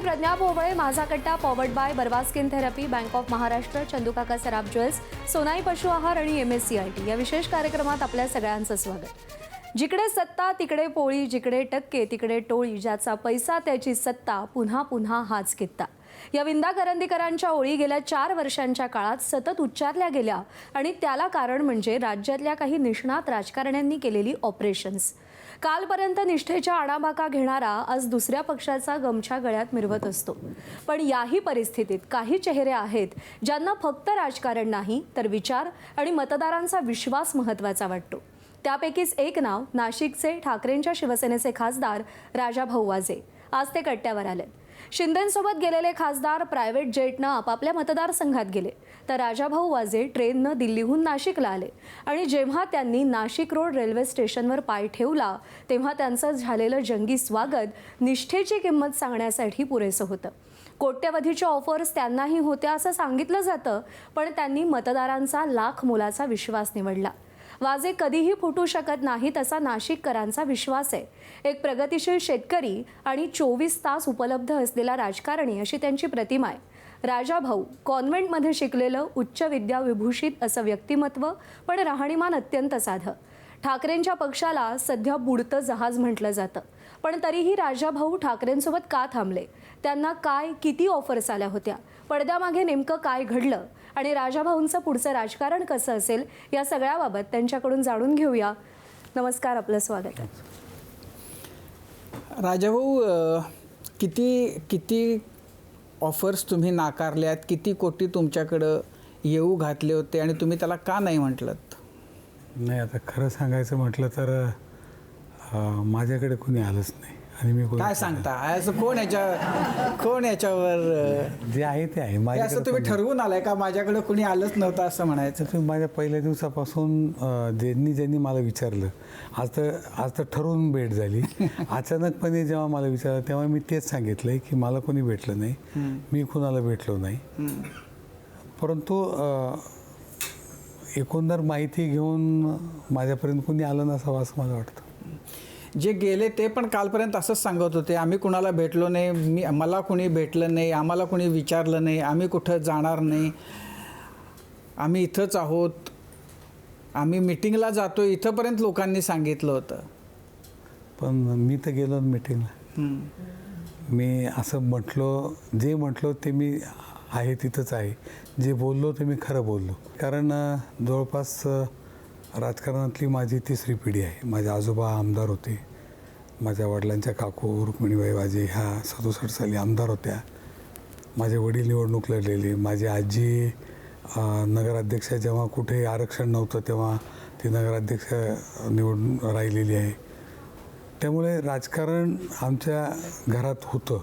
प्रज्ञा पोवळे, माझा कट्टा, powered by Barva skin therapy, bank of Maharashtra, चंदूकाका Saraf jewels, Sonai पशु आहार आणि MSCIT या विशेष कार्यक्रमात आपल्या सगळ्यांचं स्वागत। जिकडे सत्ता तिकडे पोळी, जिकडे टक्के तिकडे टोळी, ज्याचा पैसा त्याची सत्ता, पुन्हा पुन्हा हाच कित्ता। या विंदा करंदीकरांच्या ओळी गेल्या 4 वर्षांच्या काळात सतत उच्चारल्या गेल्या आणि त्याला कारण म्हणजे राज्यातल्या काही निष्णात राजकारण्यांनी केलेली ऑपरेशन्स। कालपर्यंत निष्ठेच्या आडाबाका घेणारा आज दुसऱ्या पक्षाचा गमछा गळ्यात मिरवत असतो। पण याही परिस्थितीत काही चेहरे आहेत ज्यांना फक्त राजकारण नाही तर विचार आणि मतदारांचा विश्वास महत्त्वाचा वाटतो। त्यापैकीच एक नाव नाशिकचे ठाकरेंच्या शिवसेनेचे खासदार राजाभाऊ वाजे आज ते कट्ट्यावर आले। शिंदेंसोबत गेलेले खासदार प्रायव्हेट जेटनं आपापल्या मतदारसंघात गेले तर राजाभाऊ वाजे ट्रेननं दिल्लीहून नाशिकला आले आणि जेव्हा त्यांनी नाशिक रोड रेल्वे स्टेशनवर पाय ठेवला तेव्हा त्यांचं झालेलं जंगी स्वागत निष्ठेची किंमत सांगण्यासाठी पुरेसं होतं। कोट्यवधीच्या ऑफर्स त्यांनाही होत्या असं सांगितलं जातं, पण त्यांनी मतदारांचा लाख मोलाचा विश्वास निवडला। वाजे कधीही फुटू शकत नाहीत असा नाशिककरांचा विश्वास आहे। एक प्रगतिशील शेतकरी आणि 24 तास उपलब्ध असलेला राजकारणी अशी त्यांची प्रतिमा आहे। राजाभाऊ कॉन्व्हेंटमध्ये शिकलेलं उच्च विद्याविभूषित असं व्यक्तिमत्व, पण राहणीमान अत्यंत साधं। ठाकरेंच्या पक्षाला सध्या बुडतं जहाज म्हटलं जातं, पण तरीही राजाभाऊ ठाकरेंसोबत का थांबले? त्यांना काय किती ऑफर्स आल्या होत्या? पडद्यामागे नेमकं काय घडलं आणि राजाभाऊंचं पुढचं राजकारण कसं असेल या सगळ्याबाबत त्यांच्याकडून जाणून घेऊया। नमस्कार, आपलं स्वागत आहे। राजाभाऊ, किती ऑफर्स तुम्ही नाकारल्यात, किती कोटी तुमच्याकडं येऊ घातले होते आणि तुम्ही त्याला का नाही म्हटलं? नाही, आता खरं सांगायचं म्हटलं तर माझ्याकडे कुणी आलंच नाही आणि मी काय सांगता? असं कोण याच्यावर जे आहे ते आहे। असं तुम्ही ठरवून आलाय का माझ्याकडे कुणी आलंच नव्हतं असं म्हणायचं? तुम्ही माझ्या पहिल्या दिवसापासून ज्यांनी मला विचारलं, आज तर ठरवून भेट झाली। अचानकपणे जेव्हा मला विचारलं तेव्हा मी तेच सांगितलं की मला कोणी भेटलं नाही, मी कुणाला भेटलो नाही। परंतु एकंदर माहिती घेऊन माझ्यापर्यंत कोणी आलं नसावं असं मला वाटतं। जे गेले ते पण कालपर्यंत असंच सांगत होते, आम्ही कुणाला भेटलो नाही, मला कुणी भेटलं नाही, आम्हाला कुणी विचारलं नाही, आम्ही कुठं जाणार नाही, आम्ही इथंच आहोत, आम्ही मीटिंगला जातो, इथंपर्यंत लोकांनी सांगितलं होतं। पण मी तर गेलो मीटिंगला। मी असं जे म्हटलो ते मी आहे तिथंच आहे, जे बोललो ते मी खरं बोललो। कारण जवळपास राजकारणातली माझी 3री पिढी आहे। माझे आजोबा आमदार होते, माझ्या वडिलांच्या काकू रुक्मिणीबाई वाजे ह्या 67 साली आमदार होत्या, माझे वडील निवडणूक लढलेले, माझी आजी नगराध्यक्ष जेव्हा कुठे आरक्षण नव्हतं तेव्हा ती नगराध्यक्ष निवडून राहिलेली आहे। त्यामुळे राजकारण आमच्या घरात होतं।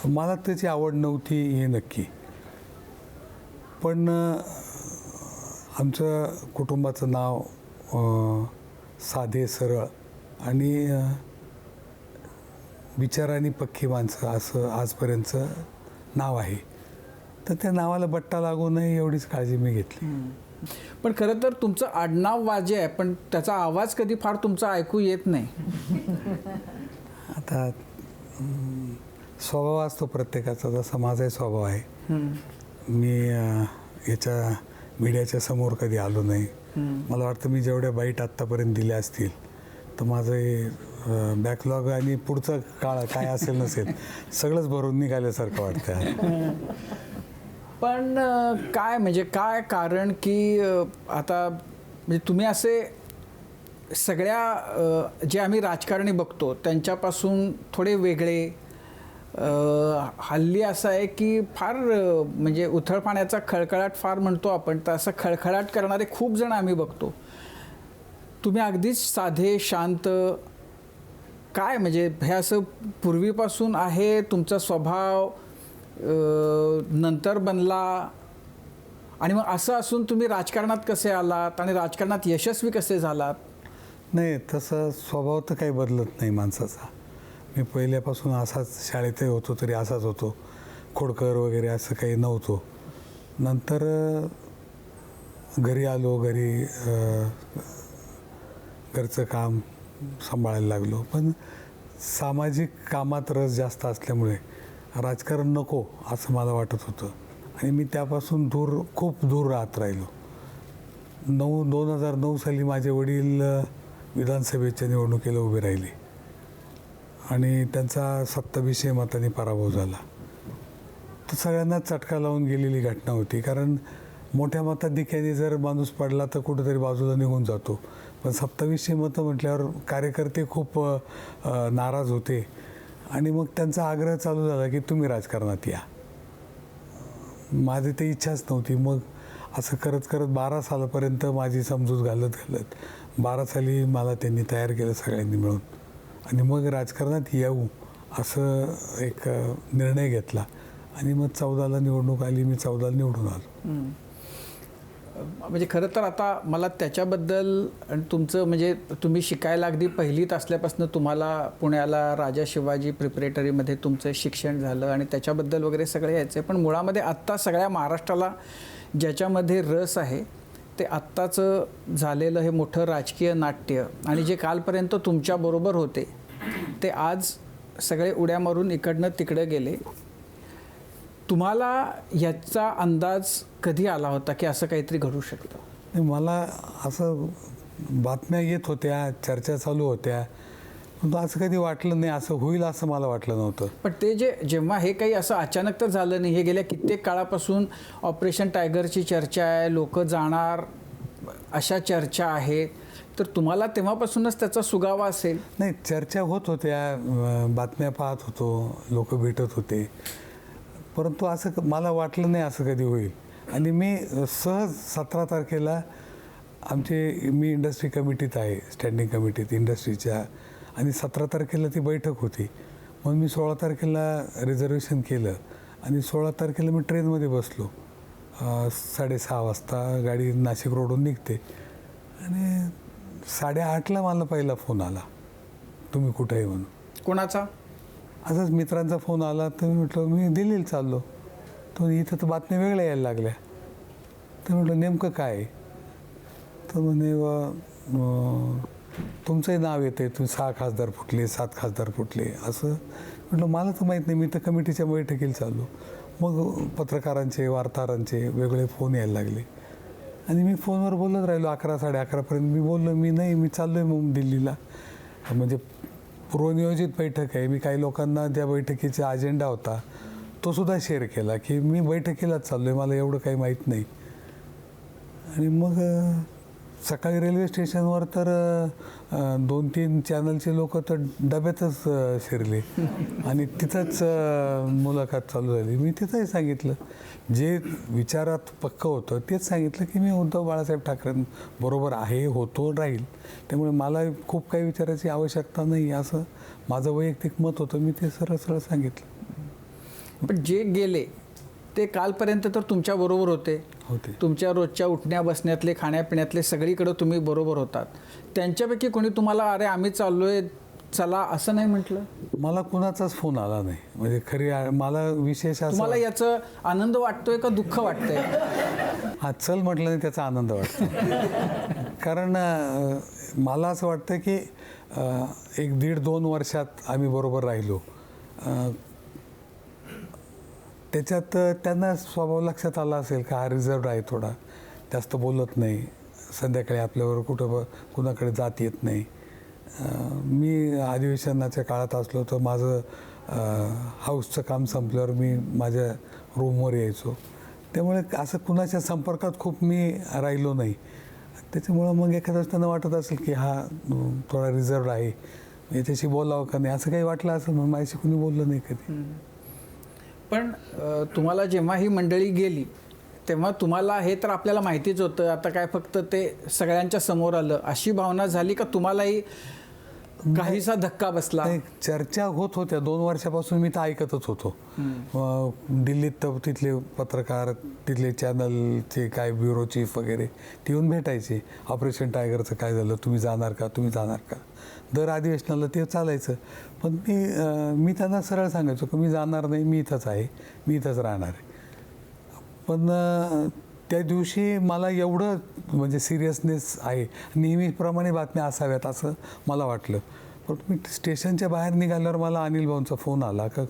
मला त्याची आवड नव्हती हे नक्की, पण आमचं कुटुंबाचं नाव साधे सरळ आणि विचारांनी पक्की माणसं असं आजपर्यंतचं नाव आहे। तर त्या नावाला बट्टा लागू नये एवढीच काळजी मी घेतली। पण खरं तर तुमचं आडनाव वाजे आहे, पण त्याचा आवाज कधी फार तुमचा ऐकू येत नाही। आता स्वभाव असतो प्रत्येकाचा, जसा माझाही स्वभाव आहे। मी याच्या मीडियाच्या समोर कधी आलो नाही। मला वाटतं मी जेवढ्या बाईट आत्तापर्यंत दिल्या असतील तर माझं बॅकलॉग आणि पुढचा काळ काय असेल नसेल सगळंच भरून निघाल्यासारखं वाटतं। पण काय कारण की आता म्हणजे तुम्ही असे सगळ्या जे आम्ही राजकारणी बघतो त्यांच्यापासून थोडे वेगळे, हल्ली असं आहे की फार म्हणजे उथळ पाण्याचा खळखळाट फार म्हणतो आपण, तर असं खळखळाट करणारे खूप जण आम्ही बघतो। तुम्ही अगदीच साधे शांत, काय म्हणजे हे असं पूर्वीपासून आहे तुमचा स्वभाव, नंतर बनला आणि मग असं असून तुम्ही राजकारणात कसे आलात आणि राजकारणात यशस्वी कसे झालात? नाही, तसं स्वभाव तर काही बदलत नाही माणसाचा। मी पहिल्यापासून असाच, शाळेतही होतो तरी असाच होतो, खोडकर वगैरे असं काही नव्हतो। नंतर घरी आलो, घरचं काम सांभाळायला लागलो, पण सामाजिक कामात रस जास्त असल्यामुळे राजकारण नको असं मला वाटत होतं आणि मी त्यापासून खूप दूर राहत राहिलो. 2009 साली माझे वडील विधानसभेच्या निवडणुकीला उभे राहिले आणि त्यांचा 2700 मतांनी पराभव झाला. तर सगळ्यांनाच चटका लावून गेलेली घटना होती, कारण मोठ्या मताधिक्याने जर माणूस पडला तर कुठेतरी बाजूला निघून जातो. पण 2700 मतं म्हटल्यावर कार्यकर्ते खूप नाराज होते आणि मग त्यांचा आग्रह चालू झाला की तुम्ही राजकारणात या. माझी ते इच्छाच नव्हती. मग असं करत करत 12 सालापर्यंत माझी समजूत घालत 12 साली मला त्यांनी तयार केलं सगळ्यांनी मिळून आणि मग राजकारणात येऊ असं एक निर्णय घेतला आणि मग 14ला निवडणूक आली. मी 14ला निवडून आलो. म्हणजे खरं तर आता मला त्याच्याबद्दल आणि तुमचं म्हणजे तुम्ही शिकायला अगदी पहिलीत असल्यापासून तुम्हाला पुण्याला राजा शिवाजी प्रिपरेटरीमध्ये तुमचं शिक्षण झालं आणि त्याच्याबद्दल वगैरे सगळे यायचे. पण मुळामध्ये आत्ता सगळ्या महाराष्ट्राला ज्याच्यामध्ये रस आहे ते आत्ताचं झालेलं हे मोठं राजकीय नाट्य आणि जे कालपर्यंत तुमच्याबरोबर होते ते आज सगळे उड्या मारून इकडनं तिकडं गेले. तुम्हाला याचा अंदाज कधी आला होता की असं काहीतरी घडू शकतं? मला असं बातम्या येत होत्या, चर्चा चालू होत्या, पण असं कधी वाटलं नाही असं होईल असं मला वाटलं नव्हतं. पण ते जेव्हा हे काही असं अचानक तर झालं नाही, हे गेल्या कित्येक काळापासून ऑपरेशन टायगरची चर्चा आहे, लोक जाणार अशा चर्चा आहेत, तर तुम्हाला तेव्हापासूनच त्याचा सुगावा असेल? नाही, चर्चा होत होत्या, बातम्या पाहत होतो, लोक भेटत होते, परंतु असं मला वाटलं नाही असं कधी होईल. आणि मी सहज 17 तारखेला मी इंडस्ट्री कमिटीत आहे, स्टँडिंग कमिटीत इंडस्ट्रीच्या, आणि 17 तारखेला ती बैठक होती. मग मी 16 तारखेला रिझर्वेशन केलं आणि 16 तारखेला मी ट्रेनमध्ये बसलो. 6:30 वाजता गाडी नाशिक रोडून निघते आणि 8:30ला मला पहिला फोन आला, तुम्ही कुठे आहे म्हणून. कोणाचा? असंच मित्रांचा फोन आला. तर मी म्हटलं मी दिल्लीला चाललो. तर इथं तर बातम्या वेगळ्या यायला लागल्या. तर म्हटलं नेमकं काय? तर म्हणे तुमचंही नाव येते, तुम्ही 6 खासदार फुटले, 7 खासदार फुटले असं. म्हटलं मला तर माहीत नाही, मी तर कमिटीच्या बैठकीला चाललो. मग पत्रकारांचे, वार्ताहरांचे वेगळे फोन यायला लागले आणि मी फोनवर बोलत राहिलो 11, 11:30पर्यंत. मी बोललो मी चाललो आहे मग दिल्लीला. म्हणजे पूर्वनियोजित बैठक आहे. मी काही लोकांना त्या बैठकीचा अजेंडा होता तो सुद्धा शेअर केला की मी बैठकीलाच चाललो आहे, मला एवढं काही माहीत नाही. आणि मग सकाळी रेल्वे स्टेशनवर तर 2-3 चॅनलचे लोक तर डब्यातच शिरले आणि तिथंच मुलाखत चालू झाली. मी तिथंही सांगितलं, जे विचारात पक्कं होतं तेच सांगितलं की मी उद्धव बाळासाहेब ठाकरेंबरोबर आहे, होतो, राहील. त्यामुळे मला खूप काही विचारायची आवश्यकता नाही असं माझं वैयक्तिक मत होतं. मी ते सरळ सांगितलं. पण जे गेले ते कालपर्यंत तर तुमच्या बरोबर होते, तुमच्या रोजच्या उठण्या बसण्यातले, खाण्यापिण्यातले सगळीकडे तुम्ही बरोबर होतात. त्यांच्यापैकी कोणी तुम्हाला अरे आम्ही चाललोय चला असं नाही म्हटलं? मला कुणाचाच फोन आला नाही. म्हणजे खरी मला विशेष तुम्हाला याचं आनंद वाटतोय का दुःख वाटतंय? हा, चल म्हटलं नाही त्याचा आनंद वाटतो. कारण मला असं वाटतं की 1-1.5-2 वर्षात आम्ही बरोबर राहिलो. त्याच्यात त्यांना स्वभाव लक्षात आला असेल का हा रिझर्व्ड आहे, थोडा जास्त बोलत नाही, संध्याकाळी आपल्यावर कुणाकडे जात येत नाही. मी अधिवेशनाच्या काळात असलो तर माझं हाऊसचं काम संपल्यावर मी माझ्या रूमवर यायचो. त्यामुळे असं कुणाच्या संपर्कात खूप मी राहिलो नाही. त्याच्यामुळं मग एखाद्या त्यांना वाटत असेल की हा थोडा रिझर्व्ड आहे, याच्याशी बोलावं का नाही असं काही वाटलं असेल, म्हणून माझ्याशी कुणी बोललं नाही कधी. पण तुम्हाला जेव्हा ही मंडळी गेली तेव्हा तुम्हाला हे तर आपल्याला माहितीच होतं, आता काय फक्त ते सगळ्यांच्या समोर आलं अशी भावना झाली का तुम्हालाही काहीसा धक्का बसला? चर्चा होत होत्या 2 वर्षापासून, मी तर ऐकतच होतो. दिल्लीत तर तिथले पत्रकार, तिथले चॅनलचे काय ब्युरो चीफ वगैरे ते येऊन भेटायचे. ऑपरेशन टायगरचं काय झालं, तुम्ही जाणार का, तुम्ही जाणार का, दर अधिवेशनाला ते चालायचं. पण मी त्यांना सरळ सांगायचो की मी जाणार नाही, मी इथंच आहे, मी इथंच राहणार आहे. पण त्या दिवशी मला एवढं म्हणजे सिरियसनेस आहे, नेहमीप्रमाणे बातम्या असाव्यात असं मला वाटलं. पण मी स्टेशनच्या बाहेर निघाल्यावर मला अनिल भाऊंचा फोन आला का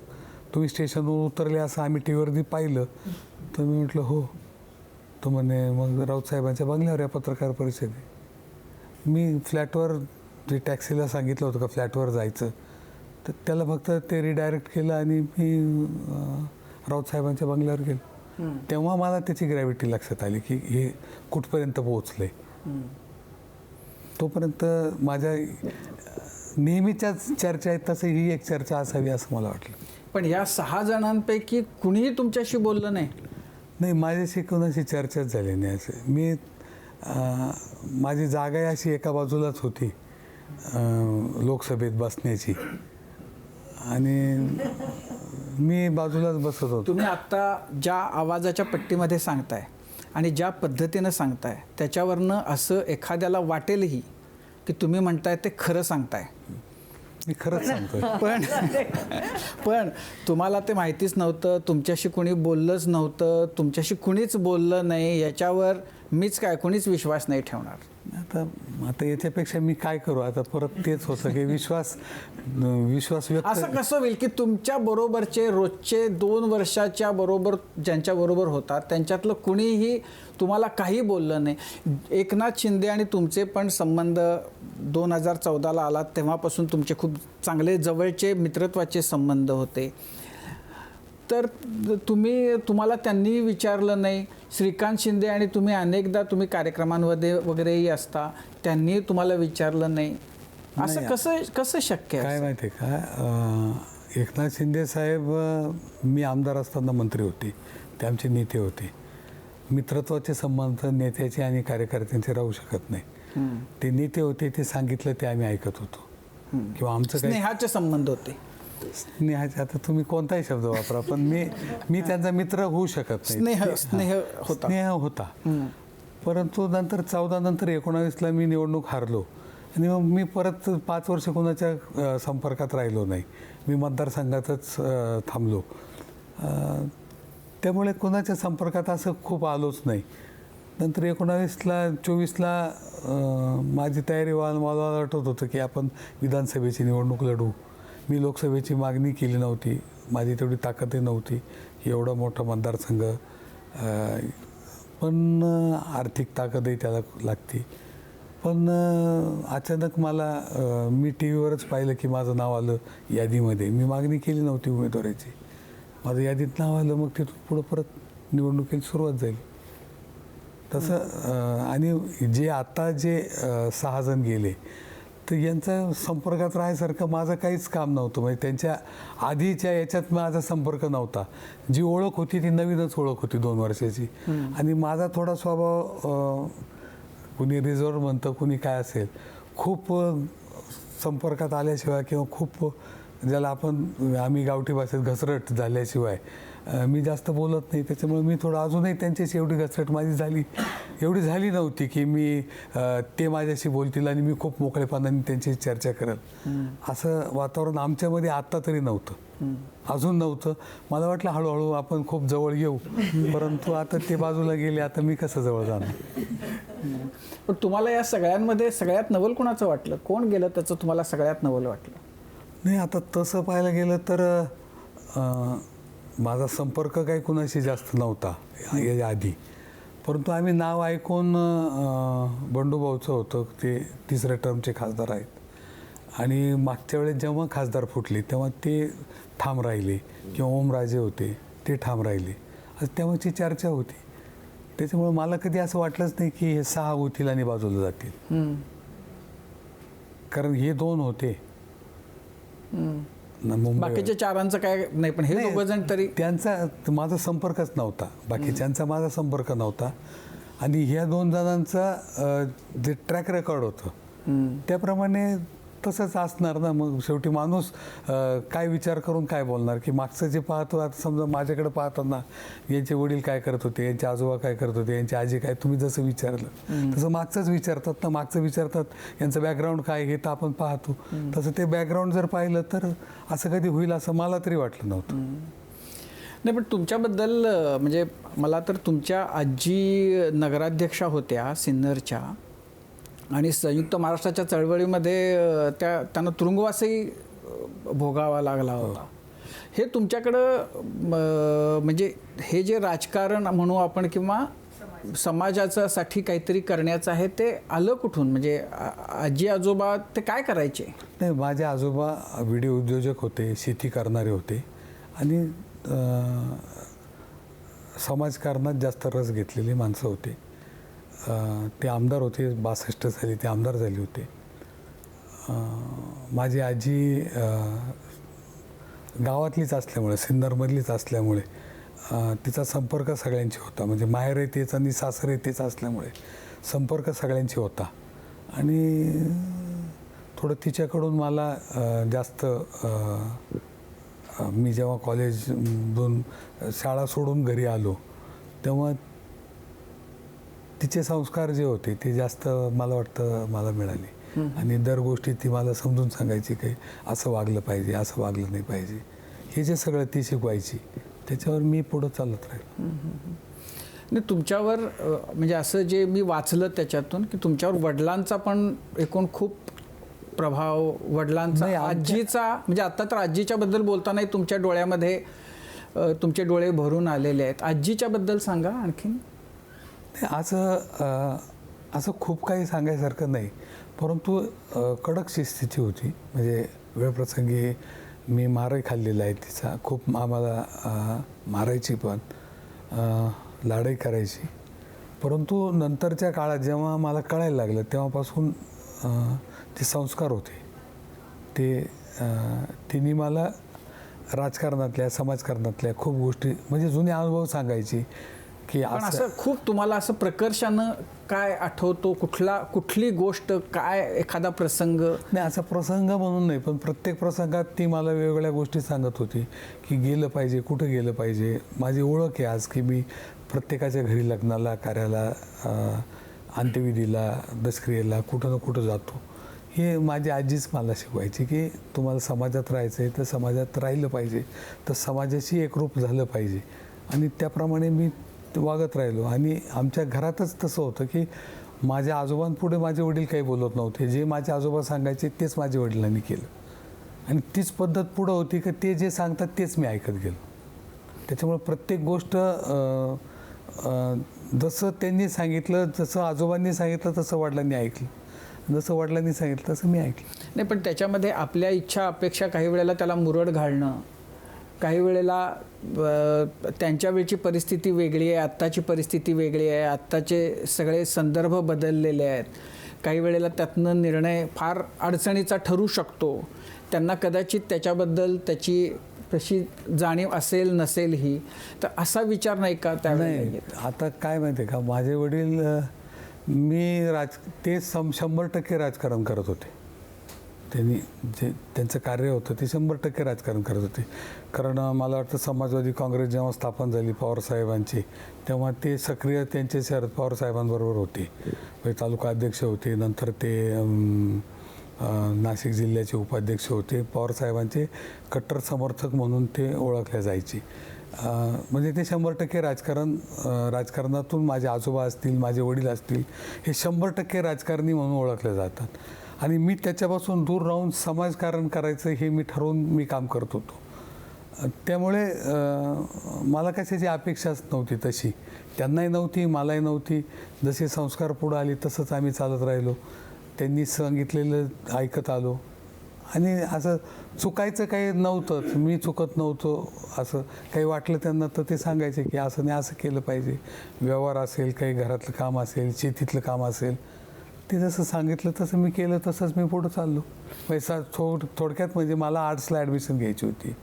तुम्ही स्टेशनवर उतरले असं आम्ही टी व्हीवरती पाहिलं. तर मी म्हटलं हो. तो म्हणे मग राऊत साहेबांच्या बंगल्यावर या पत्रकार परिषदेत. मी फ्लॅटवर जे टॅक्सीला सांगितलं होतं का फ्लॅटवर जायचं, तर त्याला फक्त ते रिडायरेक्ट केलं आणि मी राऊत साहेबांच्या बंगल्यावर गेलो. तेव्हा मला त्याची ग्रॅव्हिटी लक्षात आली की हे कुठपर्यंत पोहोचलंय. तोपर्यंत माझ्या नेहमीच्याच चर्चा आहेत तसं ही एक चर्चा असावी असं मला वाटलं. पण या 6 जणांपैकी कुणीही तुमच्याशी बोललं नाही? नाही, माझ्याशी कोणाशी चर्चाच झाली नाही. असं मी माझी जागाही अशी एका बाजूलाच होती लोकसभेत बसण्याची, आणि मी बाजूलाच बसत होतो. तुम्ही आत्ता ज्या आवाजाच्या पट्टीमध्ये सांगताय आणि ज्या पद्धतीनं सांगताय त्याच्यावरनं असं एखाद्याला वाटेलही की तुम्ही म्हणताय ते खरं सांगताय. मी खरंच सांगतोय. पण तुम्हाला ते माहितीच नव्हतं, तुमच्याशी कुणी बोललंच नव्हतं, तुमच्याशी कुणीच बोललं नाही, याच्यावर मीच काय कुणीच विश्वास नाही ठेवणार. आता याच्यापेक्षा मी काय करू? आता परत तेच होतं की विश्वास व्यक्त. असं कसं होईल की तुमच्या बरोबरचे रोजचे 2 वर्षाच्या बरोबर ज्यांच्या बरोबर होतात त्यांच्यातलं कुणीही तुम्हाला काही बोललं नाही? एकनाथ शिंदे आणि तुमचे पण संबंध 2014ला आलात तेव्हापासून तुमचे खूप चांगले जवळचे मित्रत्वाचे संबंध होते, तर तुम्हाला त्यांनी विचारलं नाही? श्रीकांत शिंदे आणि तुम्ही अनेकदा तुम्ही कार्यक्रमांमध्ये वगैरेही असता, त्यांनी तुम्हाला विचारलं नाही? असं कसं शक्य आहे? काय माहिती आहे का, एकनाथ शिंदे साहेब मी आमदार असताना मंत्री होते, ते आमचे नेते होते. मित्रत्वाचे संबंध नेत्याचे आणि कार्यकर्त्यांचे राहू शकत नाही. ते नेते होते, ते सांगितलं ते आम्ही ऐकत होतो. किंवा आमचं काही स्नेहाचे संबंध होते. स्नेहाचे, आता तुम्ही कोणताही शब्द वापरा, पण मी त्यांचा मित्र होऊ शकत नाही. स्नेह होता. परंतु नंतर 14 नंतर 19ला मी निवडणूक हारलो आणि मग मी परत 5 वर्ष कोणाच्या संपर्कात राहिलो नाही. मी मतदारसंघातच थांबलो. त्यामुळे कोणाच्या संपर्कात असं खूप आलोच नाही. नंतर 24ला माझी तयारी मला वाटत होतं की आपण विधानसभेची निवडणूक लढू. मी लोकसभेची मागणी केली नव्हती, माझी तेवढी ताकदही नव्हती की एवढा मोठा मतदारसंघ, पण आर्थिक ताकदही त्याला लागते. पण अचानक मी टी व्हीवरच पाहिलं की माझं नाव आलं यादीमध्ये. मी मागणी केली नव्हती उमेदवाराची, माझं यादीत नाव आलं. मग तिथून पुढं परत निवडणुकीला सुरुवात झाली तसं. आणि जे आता जे 6 जण गेले, तर यांचा संपर्कात राहायसारखं माझं काहीच काम नव्हतं. म्हणजे त्यांच्या आधीच्या याच्यात माझा संपर्क नव्हता. जी ओळख होती ती नवीनच ओळख होती 2 वर्षाची. आणि माझा थोडा स्वभाव, कुणी रिझर्व्ह म्हणतं, कुणी काय असेल, खूप संपर्कात आल्याशिवाय किंवा खूप ज्याला आम्ही गावठी भाषेत घसरट झाल्याशिवाय मी जास्त बोलत नाही. त्याच्यामुळे मी थोडं अजूनही त्यांच्याशी एवढी घसरट माझी एवढी झाली नव्हती की ते माझ्याशी बोलतील आणि मी खूप मोकळेपणाने त्यांच्याशी चर्चा करेल. असं वातावरण आमच्यामध्ये आत्ता तरी नव्हतं, अजून नव्हतं. मला वाटलं हळूहळू आपण खूप जवळ येऊ, परंतु आता ते बाजूला गेले, आता मी कसं जवळ जाणार? पण तुम्हाला या सगळ्यांमध्ये सगळ्यात नवल कोणाचं वाटलं? कोण गेलं त्याचं तुम्हाला सगळ्यात नवल वाटलं? नाही, आता तसं पाहायला गेलं तर माझा संपर्क काही कुणाशी जास्त नव्हता या आधी. परंतु आम्ही नाव ऐकून, बंडूभाऊचं होतं, ते 3ऱ्या टर्मचे खासदार आहेत, आणि मागच्या वेळेस जेव्हा खासदार फुटले तेव्हा ते ठाम राहिले, किंवा ओमराजे होते ते ठाम राहिले, तेव्हाची चर्चा होती. त्याच्यामुळे मला कधी असं वाटलंच नाही की हे 6 होतील आणि बाजूला जातील. कारण हे 2 होते, बाकीच्या 4 काय नाही, पण हे 2 जण तरी. त्यांचा माझा संपर्कच नव्हता, बाकीच्यांचा माझा संपर्क नव्हता. आणि ह्या 2 जणांचा जे ट्रॅक रेकॉर्ड होतं त्याप्रमाणे तसंच असणार ना. मग शेवटी माणूस काय विचार करून काय बोलणार, की मागचं जे पाहतो, आता समजा माझ्याकडे पाहताना यांचे वडील काय करत होते, यांचे आजोबा काय करत होते, यांची आजी काय, तुम्ही जसं विचारलं तसं मागचंच विचारतात ना. मागचं विचारतात, यांचं बॅकग्राऊंड काय हे तर आपण पाहतो. तसं ते बॅकग्राऊंड जर पाहिलं तर असं कधी होईल असं मला तरी वाटलं नव्हतं. नाही, पण तुमच्याबद्दल म्हणजे मला तर तुमच्या आजी नगराध्यक्षा होत्या सिन्नरच्या, आणि संयुक्त महाराष्ट्राच्या चळवळीमध्ये त्यांना तुरुंगवासही भोगावा लागला होता. हे तुमच्याकडं म्हणजे हे जे राजकारण म्हणू आपण किंवा समाजासाठी काहीतरी करण्याचं आहे ते आलं कुठून? म्हणजे आजी आजोबा ते काय करायचे? नाही, माझे आजोबा व्हिडिओ उद्योजक होते, शेती करणारे होते आणि समाजकारणात जास्त रस घेतलेली माणसं होते. ते आमदार होते, 62 साली ते आमदार झाले होते. माझी आजी गावातलीच असल्यामुळे, सिन्नरमधलीच असल्यामुळे तिचा संपर्क सगळ्यांशी होता. म्हणजे माहेर तेच आणि सासरे तेच असल्यामुळे संपर्क सगळ्यांशी होता. आणि थोडं तिच्याकडून मला जास्त मी जेव्हा कॉलेजमधून शाळा सोडून घरी आलो तेव्हा तिचे संस्कार जे होते ते जास्त मला वाटतं मला मिळाले. आणि दर गोष्टी ती मला समजून सांगायची की असं वागलं पाहिजे, असं वागलं नाही पाहिजे. हे जे सगळं ती शिकवायची, त्याच्यावर मी पुढं चालत राहिलो. आणि तुमच्यावर म्हणजे असं जे मी वाचलं त्याच्यातून की तुमच्यावर वडिलांचा पण एकूण खूप प्रभाव, वडिलांचा, आजीचा, म्हणजे आता तर आजीच्या बद्दल बोलतानाही तुमच्या डोळ्यामध्ये तुमचे डोळे भरून आलेले आहेत. आजीच्या बद्दल सांगा आणखीन. असं खूप काही सांगायसारखं नाही, परंतु कडक शिस्तीची होती. म्हणजे वेळप्रसंगी मी मारही खाल्लेला आहे तिचा. खूप आम्हाला मारायची पण, लाडही करायची. परंतु नंतरच्या काळात जेव्हा मला कळायला लागलं तेव्हापासून ते संस्कार होते ते तिने मला राजकारणातल्या, समाजकारणातल्या खूप गोष्टी, म्हणजे जुने अनुभव सांगायची की असं खूप तुम्हाला असं प्रकर्षानं काय आठवतो? कुठली गोष्ट, काय एखादा प्रसंग? नाही, असा प्रसंग म्हणून नाही, पण प्रत्येक प्रसंगात ती मला वेगवेगळ्या गोष्टी सांगत होती की गेलं पाहिजे, कुठं गेलं पाहिजे. माझी ओळख आहे आज की मी प्रत्येकाच्या घरी लग्नाला, कार्याला, अंत्यविधीला, दशक्रियेला कुठं ना कुठं जातो. हे माझी आजीच मला शिकवायची की तुम्हाला समाजात राहायचं आहे तर समाजात राहिलं पाहिजे, तर समाजाशी एकरूप झालं पाहिजे. आणि त्याप्रमाणे मी वागत राहिलो. आणि आमच्या घरातच तसं होतं की माझ्या आजोबांपुढे माझे वडील काही बोलत नव्हते. जे माझे आजोबा सांगायचे तेच माझ्या वडिलांनी केलं. आणि तीच पद्धत पुढं होती की ते जे सांगतात तेच मी ऐकत गेलो. त्याच्यामुळे प्रत्येक गोष्ट जसं त्यांनी सांगितलं, जसं आजोबांनी सांगितलं तसं वडिलांनी ऐकलं, जसं वडिलांनी सांगितलं तसं मी ऐकलं. नाही, पण त्याच्यामध्ये आपल्या इच्छा अपेक्षा काही वेळेला त्याला मुरड घालणं, काही वेळेला त्यांच्या वेळची परिस्थिती वेगळी आहे, आत्ताची परिस्थिती वेगळी आहे, आत्ताचे सगळे संदर्भ बदललेले आहेत. काही वेळेला त्यातनं निर्णय फार अडचणीचा ठरू शकतो. त्यांना कदाचित त्याच्याबद्दल त्याची तशी जाणीव असेल नसेल ही, तर असा विचार नाही का त्यावेळेला? आता काय माहिती आहे का, माझे वडील ते 100% राजकारण करत होते. त्यांनी जे त्यांचं कार्य होतं ते 100% राजकारण करत होते. कारण मला वाटतं समाजवादी काँग्रेस जेव्हा स्थापन झाली पवारसाहेबांची, तेव्हा ते सक्रिय त्यांचे शरद पवार साहेबांबरोबर होते. तालुका अध्यक्ष होते, नंतर ते नाशिक जिल्ह्याचे उपाध्यक्ष होते. पवारसाहेबांचे कट्टर समर्थक म्हणून ते ओळखले जायचे. म्हणजे ते 100% राजकारणातून माझे आजोबा असतील, माझे वडील असतील, हे 100% राजकारणी म्हणून ओळखले जातात. आणि मी त्याच्यापासून दूर राहून समाजकारण करायचं हे मी ठरवून मी काम करत होतो. त्यामुळे मला कशाची अपेक्षाच नव्हती तशी. त्यांनाही नव्हती, मलाही नव्हती. जसे संस्कार पुढं आले तसंच आम्ही चालत राहिलो. त्यांनी सांगितलेलं ऐकत आलो. आणि असं चुकायचं काही नव्हतंच, मी चुकत नव्हतो. असं काही वाटलं त्यांना तर ते सांगायचे की असं नाही, असं केलं पाहिजे. व्यवहार असेल, काही घरातलं काम असेल, शेतीतलं काम असेल, ते जसं सांगितलं तसं मी केलं, तसंच मी पुढं चाललो. थोडक्यात म्हणजे मला आर्ट्सला ॲडमिशन घ्यायची होती.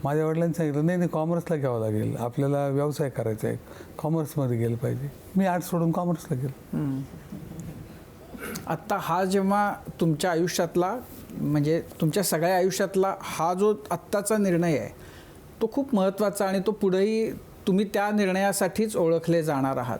माझ्या वडिलांनी सांगितलं नाही नाही, कॉमर्सला घ्यावं लागेल, आपल्याला व्यवसाय करायचा आहे, कॉमर्समध्ये गेलं पाहिजे. मी आर्ट्स सोडून कॉमर्सला गेलो. आत्ता हा जेव्हा तुमच्या आयुष्यातला, म्हणजे तुमच्या सगळ्या आयुष्यातला हा जो आत्ताचा निर्णय आहे तो खूप महत्त्वाचा, आणि तो पुढेही तुम्ही त्या निर्णयासाठीच ओळखले जाणार आहात.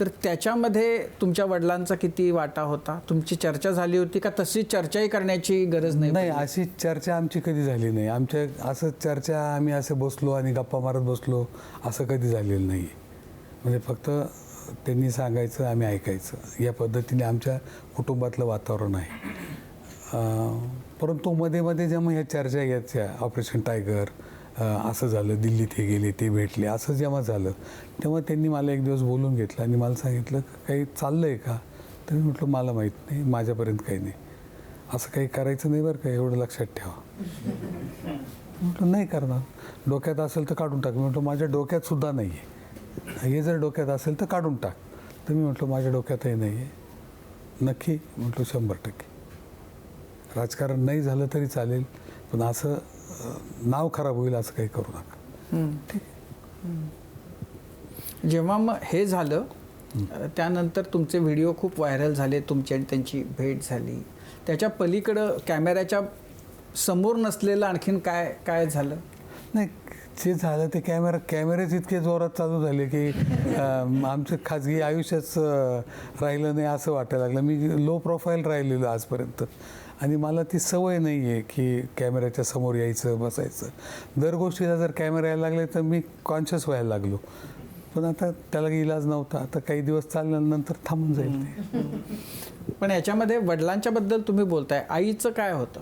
तर त्याच्यामध्ये तुमच्या वडिलांचा किती वाटा होता? तुमची चर्चा झाली होती का? तशी चर्चाही करण्याची गरज नाही? नाही, अशी चर्चा आमची कधी झाली नाही. आमच्या असं चर्चा आम्ही असं बसलो आणि गप्पा मारत बसलो असं कधी झालेलं नाही. म्हणजे फक्त त्यांनी सांगायचं, आम्ही ऐकायचं, या पद्धतीने आमच्या कुटुंबातलं वातावरण आहे. परंतु मध्ये मध्ये जेव्हा ह्या चर्चा यायच्या, ऑपरेशन टायगर असं झालं, दिल्लीत हे गेले, ते भेटले, असं जेव्हा झालं तेव्हा त्यांनी मला एक दिवस बोलून घेतलं आणि मला सांगितलं काही चाललं आहे का. तर मी म्हटलं मला माहीत नाही, माझ्यापर्यंत काही नाही, असं काही करायचं नाही बरं का, एवढं लक्षात ठेवा. म्हटलं नाही करणार, डोक्यात असेल तर काढून टाक. मी म्हटलं माझ्या डोक्यात सुद्धा नाही आहे, हे जर डोक्यात असेल तर काढून टाक. तर मी म्हटलं माझ्या डोक्यातही नाही आहे. नक्की? म्हटलं 100%. राजकारण नाही झालं तरी चालेल, पण असं नाव खराब होईल असं काही करू नका. ठीक. जेव्हा मग हे झालं त्यानंतर तुमचे व्हिडिओ खूप व्हायरल झाले, तुमची आणि त्यांची भेट झाली. त्याच्या पलीकडं कॅमेऱ्याच्या समोर नसलेलं आणखीन काय काय झालं? नाही, जे झालं ते कॅमेरेच इतके जोरात चालू झाले की आमचं खाजगी आयुष्यच राहिलं नाही असं वाटायला लागलं. मी लो प्रोफाईल राहिलेलो आजपर्यंत आणि मला ती सवय नाही आहे की कॅमेऱ्याच्या समोर यायचं बसायचं. दर गोष्टीला जर कॅमेरा यायला लागले तर मी कॉन्शियस व्हायला लागलो, पण आता त्याला इलाज नव्हता. आता काही दिवस चालल्यानंतर थांबून जाईल ते. पण याच्यामध्ये वडिलांच्या बद्दल तुम्ही बोलताय, आईचं काय होतं?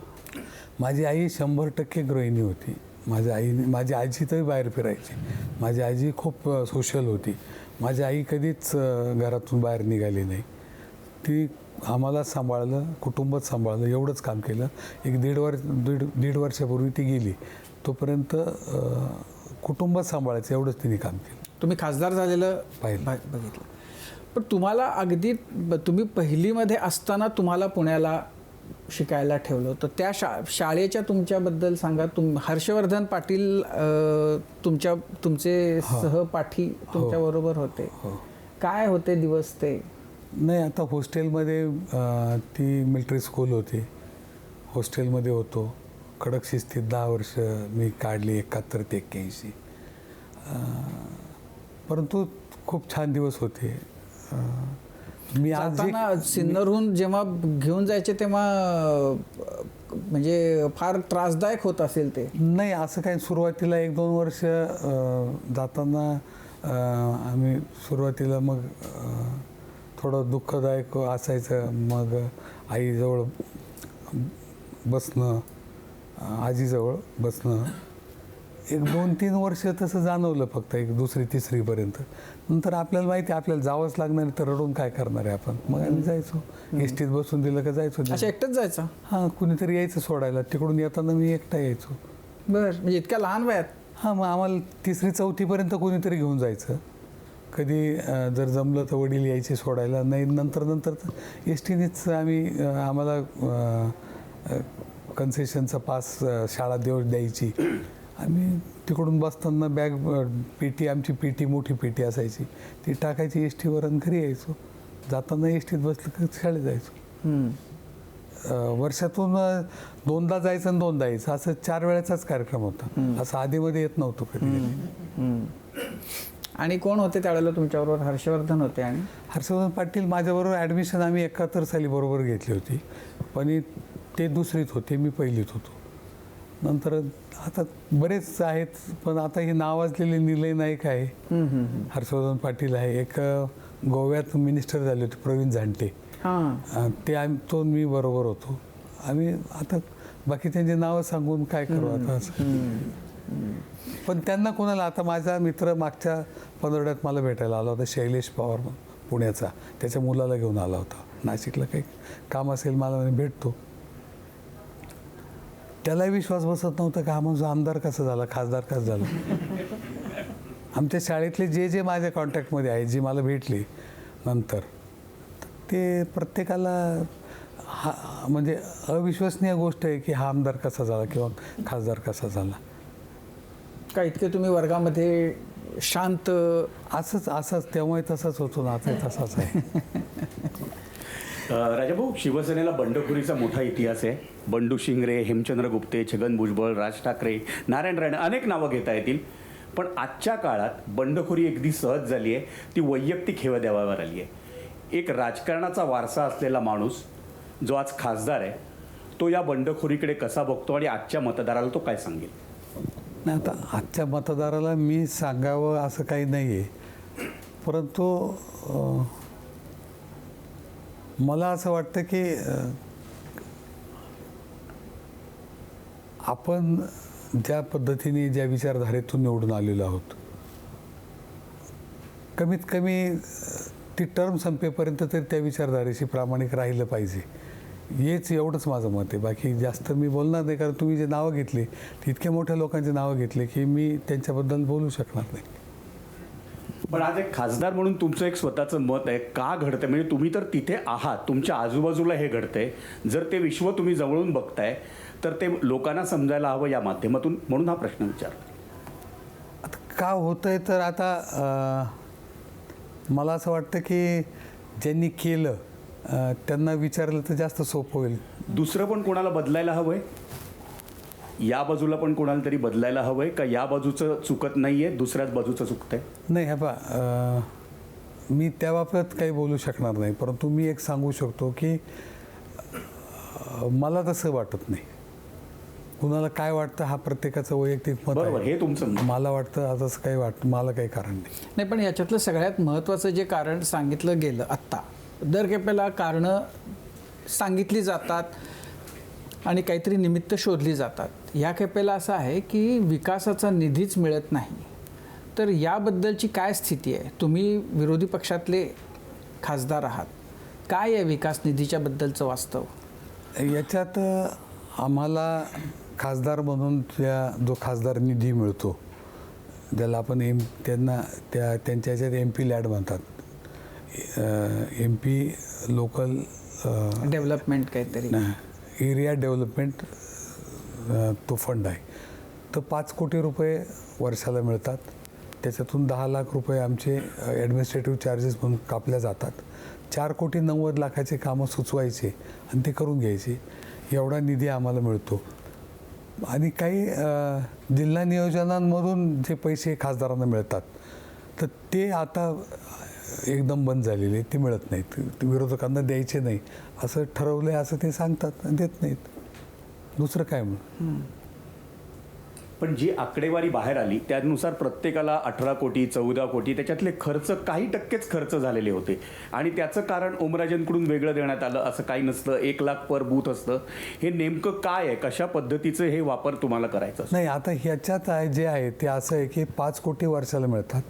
माझी आई 100% गृहिणी होती. माझी आजी तरी बाहेर फिरायची. माझी आजी खूप सोशल होती. माझी आई कधीच घरातून बाहेर निघाली नाही. ती आम्हाला सांभाळलं, कुटुंबात सांभाळलं, एवढंच काम केलं. एक दीड वर्षापूर्वी ती गेली, तोपर्यंत कुटुंबात सांभाळायचं एवढंच तिने काम केलं. तुम्ही खासदार झालेलं बघितलं, पण तुम्हाला अगदी तुम्ही पहिलीमध्ये असताना तुम्हाला पुण्याला शिकायला ठेवलं, तर त्या शाळेच्या तुमच्याबद्दल सांगा. हर्षवर्धन पाटील तुमचे सहपाठी तुमच्याबरोबर होते. काय होते दिवस ते? नाही, आता हॉस्टेलमध्ये ती मिलिटरी स्कूल होती, हॉस्टेलमध्ये होतो. कडक शिस्तीत 10 वर्ष मी काढली, 71 ते 81. परंतु खूप छान दिवस होते. मी आज सिन्नरहून जेव्हा घेऊन जायचे तेव्हा म्हणजे फार त्रासदायक होत असेल ते? नाही, असं काही सुरुवातीला 1-2 वर्ष जाताना आम्ही सुरुवातीला मग थोडं दुःखदायक असायचं. मग आईजवळ बसणं, आजीजवळ बसणं, 1-2-3 वर्ष तसं जाणवलं फक्त, 2री-3रीपर्यंत. नंतर आपल्याला माहिती आहे आपल्याला जावंच लागणार आहे, तर रडून काय करणार आहे आपण. मग आम्ही जायचो, एसटीत बसून दिलं का जायचो. अच्छा, एकटंच जायचं? हां, कुणीतरी यायचं सोडायला. तिकडून येताना मी एकटा यायचो. बरं, म्हणजे इतक्या लहान वयात? हां, मग आम्हाला 3री-4थीपर्यंत कोणीतरी घेऊन जायचं. कधी जर जमलं तर वडील यायचे सोडायला, नाही नंतर तर एस टीनेच आम्हाला कन्सेशनचा पास शाळा द्यायची. आम्ही तिकडून बसताना बॅग पेटी, आमची पेटी मोठी पेटी असायची, ती टाकायची एस टीवर आणि घरी यायचो. जाताना एस टीत बसलं की शाळेत जायचो. वर्षातून 2दा जायचं आणि 2दा यायचं, असं 4 वेळेचाच कार्यक्रम होता. असं आधीमध्ये येत नव्हतं कधी. आणि कोण होते त्यावेळेला तुमच्याबरोबर? हर्षवर्धन होते. आणि हर्षवर्धन पाटील माझ्याबरोबर ॲडमिशन आम्ही 71 साली बरोबर घेतली होती, पण ते 2रीत होते, मी 1लीत होतो. नंतर आता बरेच आहेत, पण आता ही नावाजलेले निलय नाईक आहे, हर्षवर्धन पाटील आहे. एक गोव्यात मिनिस्टर झाले होते प्रवीण झांटे, तो मी बरोबर होतो. आम्ही आता बाकी त्यांची नावं सांगून काय करू आता असं. पण त्यांना कोणाला, आता माझा मित्र मागच्या पंधरवड्यात मला भेटायला आला होता, शैलेश पवार पुण्याचा, त्याच्या मुलाला घेऊन आला होता नाशिकला. काही काम असेल मला भेटतो. त्यालाही विश्वास बसत नव्हता का हा माणूस आमदार कसा झाला, खासदार कसं झाला. आमच्या शाळेतले जे माझ्या कॉन्टॅक्टमध्ये आहेत, जी मला भेटली नंतर, ते प्रत्येकाला म्हणजे अविश्वसनीय गोष्ट आहे की हा आमदार कसा झाला किंवा खासदार कसा झाला. का इतके तुम्ही वर्गामध्ये शांत? असंच तेव्हाही तसंच होतो ना, आता तसाच आहे. राजाभाऊ, शिवसेनेला बंडखोरीचा मोठा इतिहास आहे. बंडू शिंगरे, हेमचंद्र गुप्ते, छगन भुजबळ, राज ठाकरे, नारायण राणे, अनेक नावं घेता येतील. पण आजच्या काळात बंडखोरी अगदी सहज झाली आहे, ती वैयक्तिक हेवादेवावर आली आहे. एक राजकारणाचा वारसा असलेला माणूस जो आज खासदार आहे, तो या बंडखोरीकडे कसा बघतो आणि आजच्या मतदाराला तो काय सांगेल? नाही, आता आजच्या मतदाराला मी सांगावं असं काही नाही आहे, परंतु मला असं वाटतं की आपण ज्या पद्धतीने ज्या विचारधारेतून निवडून आलेलो आहोत, कमीत कमी ती टर्म संपेपर्यंत तरी त्या विचारधारेशी प्रामाणिक राहिलं पाहिजे. हेच एवढंच माझं मत आहे. बाकी जास्त मी बोलणार नाही, कारण तुम्ही जे नावं घेतली ती इतक्या मोठ्या लोकांची नावं घेतली की मी त्यांच्याबद्दल बोलू शकणार नाही. पण आज एक खासदार म्हणून तुमचं एक स्वतःचं मत आहे, का घडतंय? म्हणजे तुम्ही तर तिथे आहात, तुमच्या आजूबाजूला हे घडतंय, जर ते विश्व तुम्ही जवळून बघताय तर ते लोकांना समजायला हवं या माध्यमातून, म्हणून हा प्रश्न विचारतो. आता का होतंय तर आता मला असं वाटतं की ज्यांनी केलं त्यांना विचारलं तर जास्त सोपं होईल. दुसरं पण कोणाला बदलायला हवंय, या बाजूला पण कोणाला तरी बदलायला हवंय का? या बाजूचं चुकत नाहीये, दुसऱ्याच बाजूचं चुकतंय? नाही, हे पहा, मी त्याबाबत काही बोलू शकणार नाही, परंतु मी एक सांगू शकतो की मला तसं वाटत नाही. कुणाला काय वाटतं हा प्रत्येकाचं वैयक्तिक मत बरोबर, आहे. हे तुमचं मत. मला वाटतं तसं काही मला काही कारण नाही. नाही, पण याच्यातलं सगळ्यात महत्त्वाचं जे कारण सांगितलं गेलं आत्ता, दर खेपेला कारणं सांगितली जातात आणि काहीतरी निमित्त शोधली जातात. या खेपेला असं आहे की विकासाचा निधीच मिळत नाही. तर याबद्दलची काय स्थिती आहे? तुम्ही विरोधी पक्षातले खासदार आहात, काय आहे विकास निधीच्या बद्दलचं वास्तव? याच्यात आम्हाला खासदार म्हणून जो खासदार निधी मिळतो, ज्याला आपण त्यांच्या ह्याच्यात MP लॅड म्हणतात, MP लोकल डेव्हलपमेंट काहीतरी एरिया डेव्हलपमेंट, तो फंड आहे. तर 5 कोटी रुपये वर्षाला मिळतात. त्याच्यातून 10 लाख रुपये आमचे ॲडमिनिस्ट्रेटिव्ह चार्जेस म्हणून कापल्या जातात. 4,90,00,000 कामं सुचवायचे आणि ते करून घ्यायचे, एवढा निधी आम्हाला मिळतो. आणि काही जिल्हा नियोजनांमधून जे पैसे खासदारांना मिळतात तर ते आता एकदम बंद झालेले, ते मिळत नाहीत. ते विरोधकांना द्यायचे नाही असं ठरवलं आहे असं ते सांगतात आणि देत नाहीत. दुसरं काय म्हणून. पण जी आकडेवारी बाहेर आली त्यानुसार प्रत्येकाला 18 कोटी 14 कोटी त्याच्यातले खर्च काही टक्केच खर्च झालेले होते. आणि त्याचं कारण ओमराजेंकडून वेगळं देण्यात आलं असं काही नसतं. 1 लाख पर बूथ असतं. हे नेमकं काय आहे? कशा पद्धतीचं हे वापर तुम्हाला करायचं असतं? नाही, आता ह्याच्यात जे आहे ते असं आहे की 5 कोटी वर्षाला मिळतात.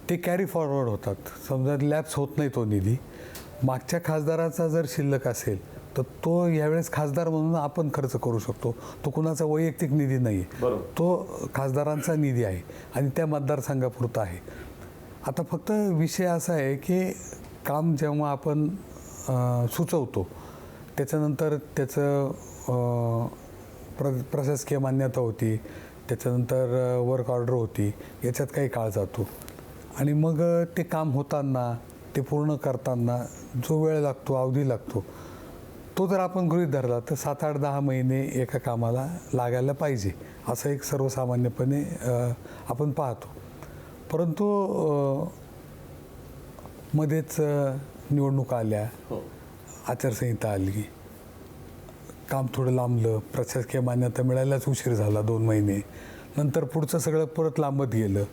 ते कॅरी फॉरवर्ड होतात. समजा लॅप्स होत नाही तो निधी. मागच्या खासदाराचा जर शिल्लक असेल तर तो यावेळेस खासदार म्हणून आपण खर्च करू शकतो. तो कुणाचा वैयक्तिक निधी नाही आहे, बरोबर. तो खासदारांचा निधी आहे आणि त्या मतदारसंघापुरता आहे. आता फक्त विषय असा आहे की काम जेव्हा आपण सुचवतो त्याच्यानंतर त्याचं प्रशासकीय मान्यता होती, त्याच्यानंतर वर्क ऑर्डर होती, याच्यात काही काळ जातो. आणि मग ते काम होताना, ते पूर्ण करताना जो वेळ लागतो, अवधी लागतो, तो जर आपण गृहीत धरला तर 7, 8, 10 महिने एका कामाला लागायला पाहिजे, असं एक सर्वसामान्यपणे आपण पाहतो. परंतु मध्येच निवडणुका आल्या, आचारसंहिता आली, काम थोडं लांबलं, प्रशासकीय मान्यता मिळायलाच उशीर झाला 2 महिने, नंतर पुढचं सगळं परत लांबत गेलं.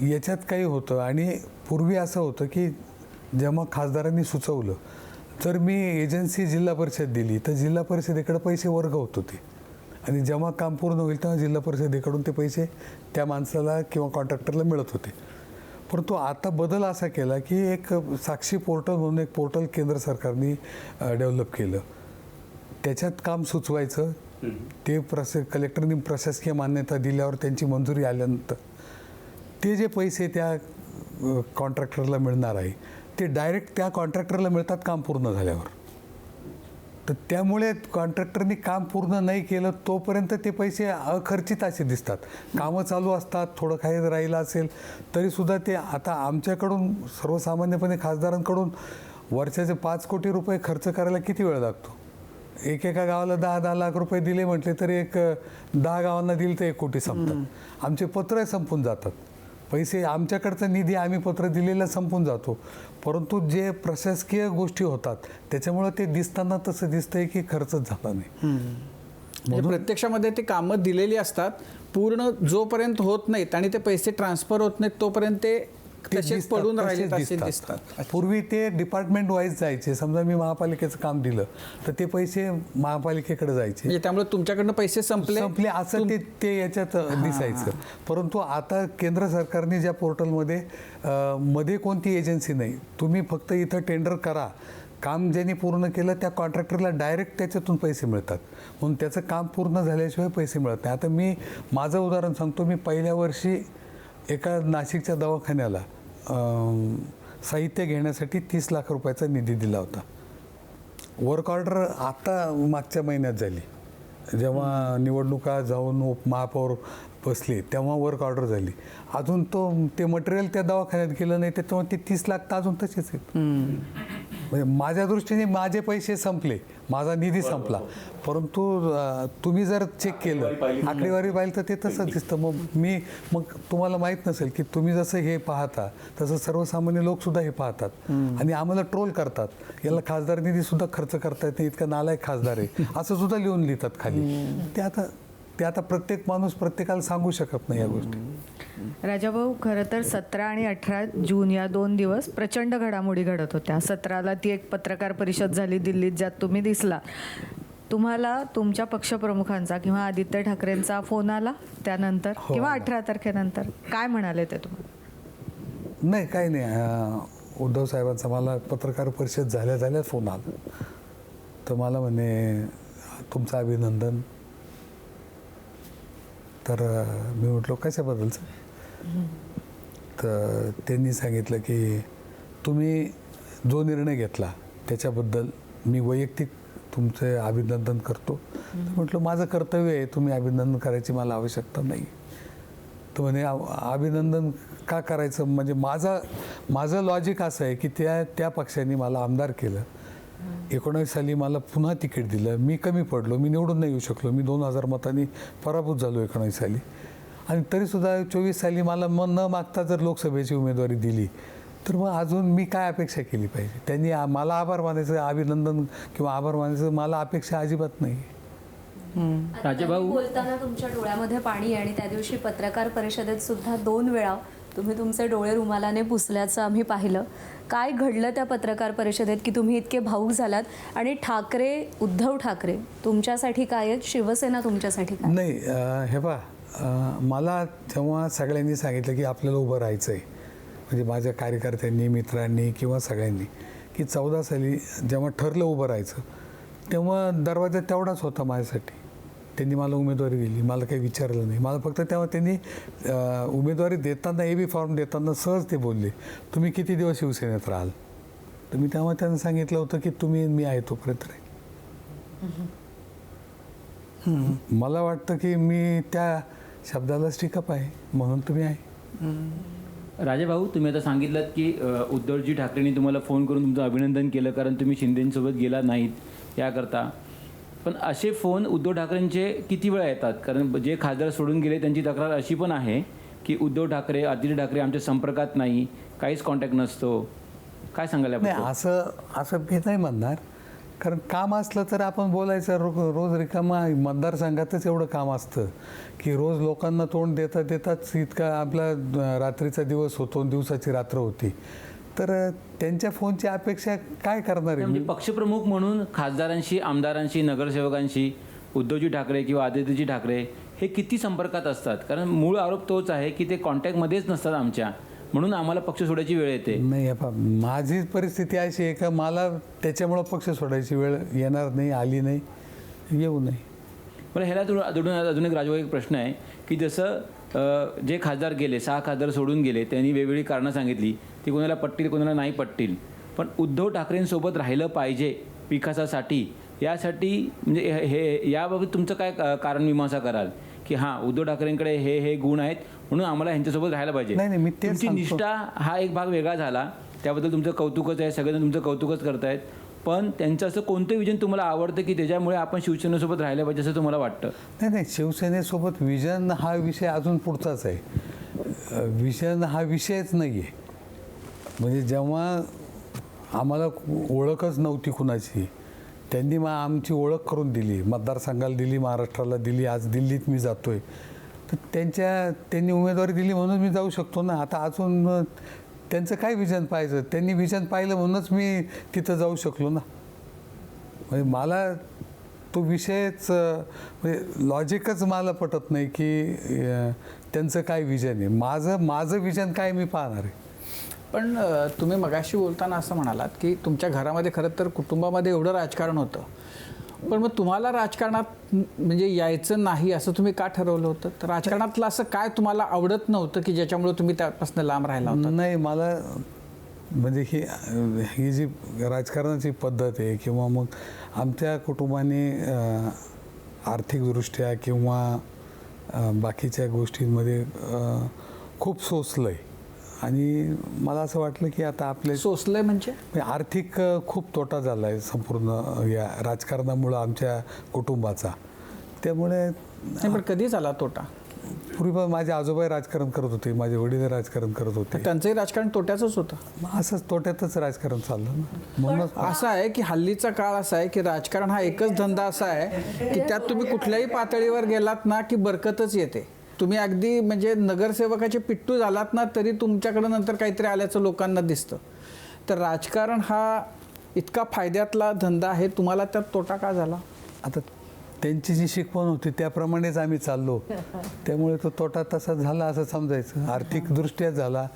याच्यात काही होतं. आणि पूर्वी असं होतं की जेव्हा खासदारांनी सुचवलं, जर मी एजन्सी जिल्हा परिषद दिली तर जिल्हा परिषदेकडे पैसे वर्ग होत होते आणि जेव्हा काम पूर्ण होईल तेव्हा जिल्हा परिषदेकडून ते पैसे त्या माणसाला किंवा कॉन्ट्रॅक्टरला मिळत होते. परंतु आता बदल असा केला की एक साक्षी पोर्टल म्हणून एक पोर्टल केंद्र सरकारने डेव्हलप केलं. त्याच्यात काम सुचवायचं, ते कलेक्टरनी प्रशासकीय मान्यता दिल्यावर त्यांची मंजुरी आल्यानंतर ते जे पैसे त्या कॉन्ट्रॅक्टरला मिळणार आहे ते डायरेक्ट त्या कॉन्ट्रॅक्टरला मिळतात काम पूर्ण झाल्यावर. तर त्यामुळे कॉन्ट्रॅक्टरनी काम पूर्ण नाही केलं तोपर्यंत ते पैसे अखर्चित असे दिसतात. कामं चालू असतात, थोडं काही राहिलं असेल तरीसुद्धा ते आता आमच्याकडून सर्वसामान्यपणे खासदारांकडून वर्षाचे 5 कोटी रुपये खर्च करायला किती वेळ लागतो? एकेका गावाला 10-10 लाख रुपये दिले म्हटले तरी एक 10 गावांना दिले तर 1 कोटी संपतात. आमचे पत्र संपून जातात, पैसे आमच्याकडचा निधी आम्ही पत्र दिलेला संपून जातो. परंतु जे प्रशासकीय गोष्टी होतात त्याच्यामुळे ते दिसताना तसं दिसतंय की खर्चच झाला नाही. म्हणजे प्रत्यक्षामध्ये ते कामं दिलेली असतात, पूर्ण जोपर्यंत होत नाहीत आणि ते पैसे ट्रान्सफर होत नाहीत तोपर्यंत ते ते तसेच दिसतात, पडून तसेच राहिले असे दिसतात. दिसतात. पूर्वी ते डिपार्टमेंट वाईज जायचे. समजा मी महापालिकेचं काम दिलं तर ते पैसे महापालिकेकडे जायचे. म्हणजे त्यामुळे तुमच्याकडनं पैसे संपले असं ते याच्यात दिसायचं. परंतु आता केंद्र सरकारने ज्या पोर्टलमध्ये मध्ये कोणती एजन्सी नाही, तुम्ही फक्त इथं टेंडर करा, काम ज्यांनी पूर्ण केलं त्या कॉन्ट्रॅक्टरला डायरेक्ट त्याच्यातून पैसे मिळतात. म्हणून त्याचं काम पूर्ण झाल्याशिवाय पैसे मिळत नाही. आता मी माझं उदाहरण सांगतो. मी पहिल्या वर्षी एका नाशिकच्या दवाखान्याला साहित्य घेण्यासाठी 30 लाख रुपयाचा निधी दिला होता. वर्क ऑर्डर आता मागच्या महिन्यात झाली, जेव्हा निवडणुका जाऊन महापौर बसले तेव्हा वर्क ऑर्डर झाली. अजून ते मटेरियल त्या दवाखान्यात गेलं नाही, त्याच्यामुळे ते 30 लाख तर अजून तसेच आहेत. म्हणजे माझ्या दृष्टीने माझे पैसे संपले, माझा निधी संपला. परंतु तुम्ही जर चेक केलं, आकडेवारी पाहिली तर ते तसं दिसतं. मग तुम्हाला माहीत नसेल की तुम्ही जसं हे पाहता तसं सर्वसामान्य लोकसुद्धा हे पाहतात आणि आम्हाला ट्रोल करतात. याला खासदार निधीसुद्धा खर्च करता येत नाही, इतका नालायक खासदार आहे असं सुद्धा लिहून लिहितात खाली. ते आता प्रत्येक माणूस प्रत्येकाला सांगू शकत नाही या गोष्टी. राजाभाऊ, खरं तर 17 आणि 18 जून या 2 दिवस प्रचंड घडामोडी घडत होत्या. 17ला ती एक पत्रकार परिषद झाली दिल्लीत, ज्यात तुम्ही दिसला. तुम्हाला तुमच्या पक्षप्रमुखांचा किंवा आदित्य ठाकरेंचा फोन आला त्यानंतर किंवा 18 तारखेनंतर काय म्हणाले ते तुम्हाला? नाही, काही नाही. उद्धव साहेबांचा मला पत्रकार परिषद झाल्या फोन आला. तर मला म्हणे तुमचं अभिनंदन. तर मी म्हटलो कशाबद्दलचं? तर त्यांनी सांगितलं की तुम्ही जो निर्णय घेतला त्याच्याबद्दल मी वैयक्तिक तुमचे अभिनंदन करतो. तर म्हटलं माझं कर्तव्य आहे, तुम्ही अभिनंदन करायची मला आवश्यकता नाही. तर म्हणे अभिनंदन का करायचं? म्हणजे माझं लॉजिक असं आहे की त्या पक्षाने मला आमदार केलं. 19 साली मला पुन्हा तिकीट दिलं, मी कमी पडलो, मी निवडून नाही येऊ शकलो, मी 2000 मतांनी पराभूत झालो 19 साली. आणि तरीसुद्धा 24 साली मला न मागता जर लोकसभेची उमेदवारी दिली तर मग अजून मी काय अपेक्षा केली पाहिजे? त्यांनी मला आभार मानायचं, अभिनंदन किंवा आभार मानायचं मला अपेक्षा अजिबात नाही. राजाभाऊ, बोलताना तुमच्या डोळ्यामध्ये पाणी आहे आणि त्या दिवशी पत्रकार परिषदेत सुद्धा 2 वेळा तुम्ही तुमचे डोळे रुमालाने पुसल्याचं आम्ही पाहिलं. काय घडलं त्या पत्रकार परिषदेत की तुम्ही इतके भावूक झालात? आणि उद्धव ठाकरे तुमच्यासाठी काय आहेत, शिवसेना तुमच्यासाठी काय? नाही, हे पहा, मला तेव्हा सगळ्यांनी सांगितलं की आपल्याला उभं राहायचं आहे, म्हणजे माझ्या कार्यकर्त्यांनी, मित्रांनी किंवा सगळ्यांनी, की 14 साली जेव्हा ठरलं उभं राहायचं तेव्हा दरवाजा तेवढाच होता माझ्यासाठी. त्यांनी मला उमेदवारी दिली, मला काही विचारलं नाही. मला फक्त तेव्हा त्यांनी उमेदवारी देताना AB फॉर्म देताना सहज ते बोलले तुम्ही किती दिवस शिवसेनेत राहाल? तर मी तेव्हा त्यांना सांगितलं होतं की मी आहे तोपर्यंत राहील. मला वाटतं की मी त्या शब्दाला टिकअप आहे म्हणून तुम्ही आहे. राजाभाऊ, तुम्ही आता सांगितलं की उद्धवजी ठाकरेंनी तुम्हाला फोन करून तुमचं अभिनंदन केलं कारण तुम्ही शिंदेंसोबत गेला नाहीत याकरता. पण असे फोन उद्धव ठाकरेंचे किती वेळा येतात? कारण जे खासदार सोडून गेले त्यांची तक्रार अशी पण आहे की उद्धव ठाकरे, आदित्य ठाकरे आमच्या संपर्कात नाही, काहीच कॉन्टॅक्ट नसतो. काय सांगायला? नाही, असं मी नाही म्हणणार. कारण काम असलं तर आपण बोलायचं. रोज रिकामा मतदारसंघातच एवढं काम असतं की रोज लोकांना तोंड देताच इतका आपला रात्रीचा दिवस होतो, दिवसाची रात्र होती. तर त्यांच्या फोनची अपेक्षा काय करणार आहे? म्हणजे पक्षप्रमुख म्हणून खासदारांशी, आमदारांशी, नगरसेवकांशी उद्धवजी ठाकरे किंवा आदित्यजी ठाकरे हे किती संपर्कात असतात? कारण मूळ आरोप तोच आहे की ते कॉन्टॅक्टमध्येच नसतात आमच्या, म्हणून आम्हाला पक्ष सोडायची वेळ येते. नाही, माझी परिस्थिती अशी आहे का मला त्याच्यामुळं पक्ष सोडायची वेळ येणार नाही, आली नाही, येऊ नाही. मला ह्याला जोडून अजून एक राजभाऊ एक प्रश्न आहे की जसं जे खासदार गेले, 6 खासदार सोडून गेले, त्यांनी वेगवेगळी कारणं सांगितली, ती कोणाला पटतील कोणाला नाही पटतील, पण उद्धव ठाकरेंसोबत राहिलं पाहिजे विकासासाठी, यासाठी म्हणजे हे याबाबत तुमचं काय कारणमीमांसा कराल की हां उद्धव ठाकरेंकडे हे गुण आहेत म्हणून आम्हाला ह्यांच्यासोबत राहायला पाहिजे? नाही, मी तेच तुमची सांगतो. निष्ठा हा एक भाग वेगळा झाला, त्याबद्दल तुमचं कौतुकच आहे, सगळेजण तुमचं कौतुकच करतायत. पण त्यांचं असं कोणतं विजन तुम्हाला आवडतं की त्याच्यामुळे आपण शिवसेनेसोबत राहायला पाहिजे असं तुम्हाला वाटतं? नाही, शिवसेनेसोबत विजन हा विषय अजून पुढचाच आहे. विजन हा विषयच नाही आहे. म्हणजे जेव्हा आम्हाला ओळखच नव्हती कुणाची, त्यांनी आमची ओळख करून दिली, मतदारसंघाला दिली, महाराष्ट्राला दिली, आज दिल्लीत मी जातोय, तर त्यांनी उमेदवारी दिली म्हणून मी जाऊ शकतो ना. आता अजून त्यांचं काय विजन पाहायचं, त्यांनी विजन पाहिलं म्हणूनच मी तिथं जाऊ शकलो ना. म्हणजे मला तो विषयच म्हणजे लॉजिकच मला पटत नाही की त्यांचं काय विजन आहे, माझं विजन काय मी पाहणार आहे. पण तुम्ही मगाशी बोलताना असं म्हणालात की तुमच्या घरामध्ये खरं तर कुटुंबामध्ये एवढं राजकारण होतं, पण मग तुम्हाला राजकारणात म्हणजे यायचं नाही असं तुम्ही का ठरवलं होतं? तर राजकारणातलं असं काय तुम्हाला आवडत नव्हतं की ज्याच्यामुळे तुम्ही त्यापासून लांब राहिला होता? नाही, मला म्हणजे ही जी राजकारणाची पद्धत आहे किंवा मग आमच्या कुटुंबाने आर्थिकदृष्ट्या किंवा बाकीच्या गोष्टींमध्ये खूप सोसलं आहे आणि मला असं वाटलं की आता आपले सोसलंय म्हणजे आर्थिक खूप तोटा झाला आहे संपूर्ण या राजकारणामुळं आमच्या कुटुंबाचा. त्यामुळे नाही, पण कधी झाला तोटा? पूर्वी पण माझे आजोबा राजकारण करत होते, माझे वडील राजकारण करत होते, त्यांचंही राजकारण तोट्याचंच होतं. मग असंच तोट्यातच राजकारण चाललं ना. म्हणून असं आहे की हल्लीचा काळ असा आहे की राजकारण हा एकच धंदा असा आहे की त्यात तुम्ही कुठल्याही पातळीवर गेलात ना की बरकतच येते. तुम्ही अगदी म्हणजे नगरसेवकाचे पिट्टू झालात ना तरी तुमच्याकडं नंतर काहीतरी आल्याचं लोकांना दिसतं. तर राजकारण हा इतका फायद्यातला धंदा आहे, तुम्हाला त्यात तोटा का झाला? आता त्यांची जी शिकवण होती त्याप्रमाणेच आम्ही चाललो, त्यामुळे तो तोटा तसा झाला असं समजायचं. आर्थिकदृष्ट्या झाला.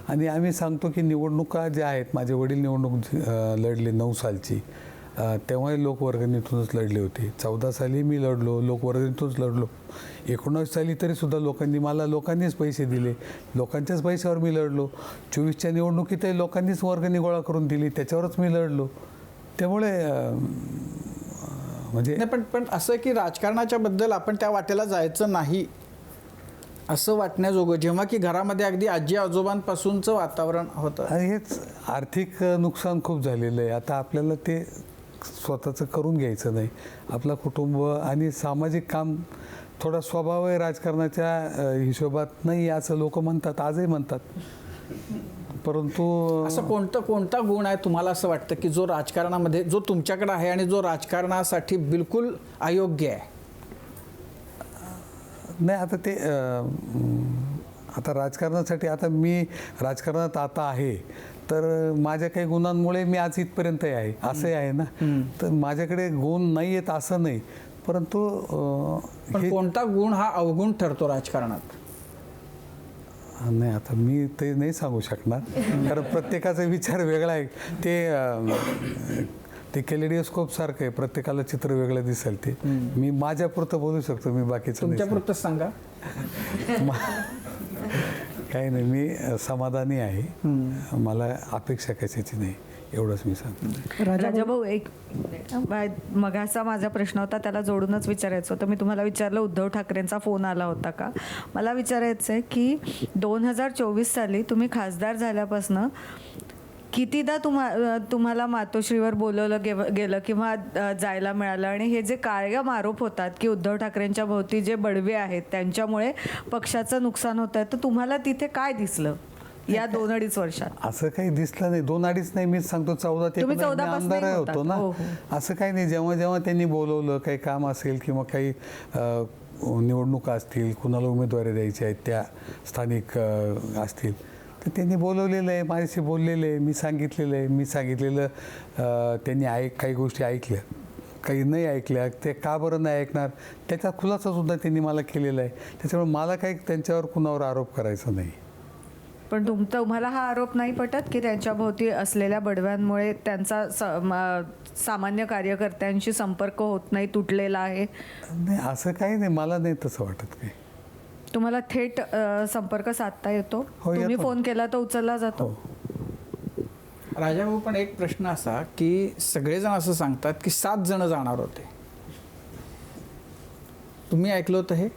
आणि आम्ही सांगतो की निवडणुका ज्या आहेत, माझे वडील निवडणूक लढले 9 सालची, तेव्हाही लोकवर्गणीतूनच लढले होते. 14 साली मी लढलो, लोकवर्गणीतूनच लढलो. 19 साली तरीसुद्धा लोकांनीच पैसे दिले, लोकांच्याच पैशावर मी लढलो. 24च्या निवडणुकीतही लोकांनीच वर्गणी गोळा करून दिली, त्याच्यावरच मी लढलो. त्यामुळे म्हणजे नाही, पण असं की राजकारणाच्या बद्दल आपण त्या वाटेला जायचं नाही असं वाटण्याजोगं, जेव्हा की घरामध्ये अगदी आजी आजोबांपासूनचं वातावरण होतं. आणि हेच आर्थिक नुकसान खूप झालेलं आहे. आता आपल्याला ते स्वतःचं करून घ्यायचं नाही. आपलं कुटुंब आणि सामाजिक काम थोडा स्वभाव आहे राजकारणाच्या हिशोबात नाही असं लोक म्हणतात, आजही म्हणतात. परंतु असं कोणता गुण आहे तुम्हाला असं वाटतं की जो राजकारणामध्ये जो तुमच्याकडे आहे आणि जो राजकारणासाठी बिलकुल अयोग्य आहे? नाही, आता ते आता राजकारणासाठी आता मी राजकारणात आता आहे तर माझ्या काही गुणांमुळे मी आज इथपर्यंतही आहे असंही आहे ना. तर माझ्याकडे गुण नाही आहेत असं नाही, परंतु पण कोणता गुण हा अवगुण ठरतो राजकारणात? नाही, आता मी ते नाही सांगू शकणार कारण प्रत्येकाचा विचार वेगळा आहे. ते कॅलेडोस्कोप सारखं आहे, प्रत्येकाला चित्र वेगळं दिसेल. ते मी माझ्यापुरतं बोलू शकतो, मी बाकीचं तुमच्यापुरतं सांगा. काही नाही, मी समाधानी आहे, मला अपेक्षा कशाची नाही, एवढंच मी सांगतो. राजाभाऊ, एक मगाचा माझा प्रश्न होता त्याला जोडूनच विचारायचं होतं. मी तुम्हाला विचारलं उद्धव ठाकरेंचा फोन आला होता का. मला विचारायचं आहे की 2024 साली तुम्ही खासदार झाल्यापासनं कितीदा तुम्हाला मातोश्रीवर बोलवलं गेलं किंवा जायला मिळालं, आणि हे जे कायम आरोप होतात की उद्धव ठाकरेंच्या भोवती जे बडवे आहेत त्यांच्यामुळे पक्षाचं नुकसान होत आहे, तर तुम्हाला तिथे काय दिसलं या 2-2.5 वर्षात? असं काही दिसलं नाही. 2-2.5 नाही, मीच सांगतो 14 ते 15 मी आमदार होतो ना. असं काही नाही. जेव्हा त्यांनी बोलवलं, काही काम असेल किंवा काही निवडणुका असतील, कुणाला उमेदवारी द्यायची आहेत त्या स्थानिक असतील, तर त्यांनी बोलवलेलं आहे, माझ्याशी बोललेलं आहे, मी सांगितलेलं त्यांनी काही गोष्टी ऐकल्या, काही नाही ऐकल्या. ते का बरं नाही ऐकणार त्याचा खुलासासुद्धा त्यांनी मला केलेला आहे. त्याच्यामुळे मला काही त्यांच्यावर कुणावर आरोप करायचा नाही. पण तुम्हाला हा आरोप नाही पटत की त्यांच्या भोवती असलेल्या बडव्यांमुळे त्यांचा सामान्य कार्यकर्त्यांशी संपर्क होत नाही, तुटलेला आहे? नाही, असं काही नाही, मला नाही तसं वाटत काही. तुम्हाला थेट संपर्क साधता येतो? हो, तुम्ही येतो. फोन केला तर उचलला जातो? राजाभाऊ, पण एक प्रश्न असा की सगळेजण असं सांगतात की 7 जण जाणार होते, तुम्ही ऐकलं होतं हे?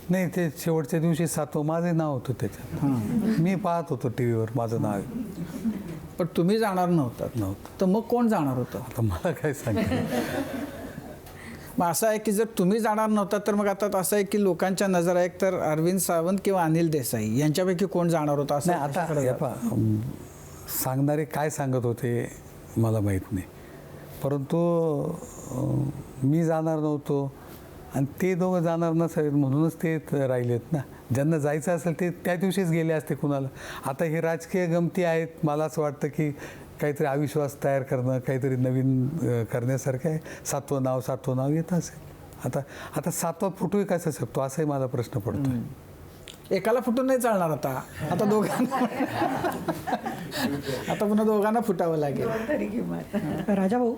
नाही, ते शेवटच्या दिवशी 7वं माझं नाव होतं त्याच्यात. मी पाहत होतो टीव्हीवर माझं नाव आहे. पण तुम्ही जाणार नव्हतं. तर मग कोण जाणार होतं? आता मला काय सांगितलं. मग असं आहे की जर तुम्ही जाणार नव्हता तर मग आता असं आहे की लोकांच्या नजर एक तर अरविंद सावंत किंवा अनिल देसाई यांच्यापैकी कोण जाणार होता असं? नाही, आता सांगणारे काय सांगत होते मला माहीत नाही, परंतु मी जाणार नव्हतो आणि ते दोघं जाणार नसावेत म्हणूनच ते राहिलेत ना. ज्यांना जायचं असेल ते त्या दिवशीच गेले असते कुणाला. आता हे राजकीय गमती आहेत. मला असं वाटतं की काहीतरी अविश्वास तयार करणं, काहीतरी नवीन करण्यासारखं आहे. सातवं नाव येत असेल. आता सातवा फुटूही कसा शकतो असाही मला प्रश्न पडतो. एकाला फुटून नाही चालणार आता दोघांना आता पुन्हा दोघांना फुटावं लागेल. राजाभाऊ,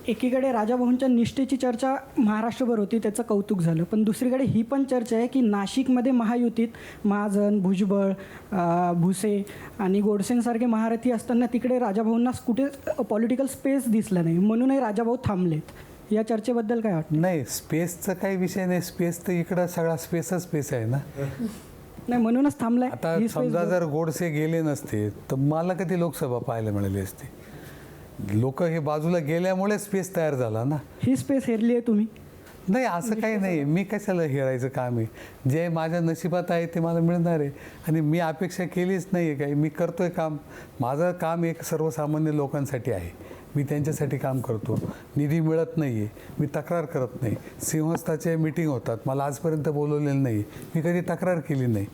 एकीकडे राजाभाऊंच्या निष्ठेची चर्चा महाराष्ट्रभर होती, त्याचं कौतुक झालं. पण दुसरीकडे ही पण चर्चा आहे की नाशिकमध्ये महायुतीत महाजन, भुजबळ, भुसे आणि गोडसेंसारखे महारथी असताना तिकडे राजाभाऊंना कुठे पॉलिटिकल स्पेस दिसलं नाही, म्हणूनही राजाभाऊ थांबलेत. या चर्चेबद्दल काय वाटतं? नाही, स्पेसचा काही विषय नाही. स्पेस तर इकडं सगळा स्पेसच स्पेस आहे ना. नाही, म्हणूनच थांबलाय. आता ही space समजा जर गोडसे गेले नसते तर मला कधी लोकसभा पाहायला मिळाली असती. लोक हे बाजूला गेल्यामुळे स्पेस तयार झाला ना. ही स्पेस हेरली आहे तुम्ही. नाही, असं काही नाही. मी कशाला हेरायचं काम आहे. जे माझ्या नशिबात आहे ते मला मिळणार आहे. आणि मी अपेक्षा केलीच नाही आहे काही. मी करतोय काम. माझं काम एक सर्वसामान्य लोकांसाठी आहे. मी त्यांच्यासाठी काम करतो. निधी मिळत नाही आहे, मी तक्रार करत नाही. सिंहस्थाचे मीटिंग होतात, मला आजपर्यंत बोलवलेलं नाही, मी कधी तक्रार केली नाही.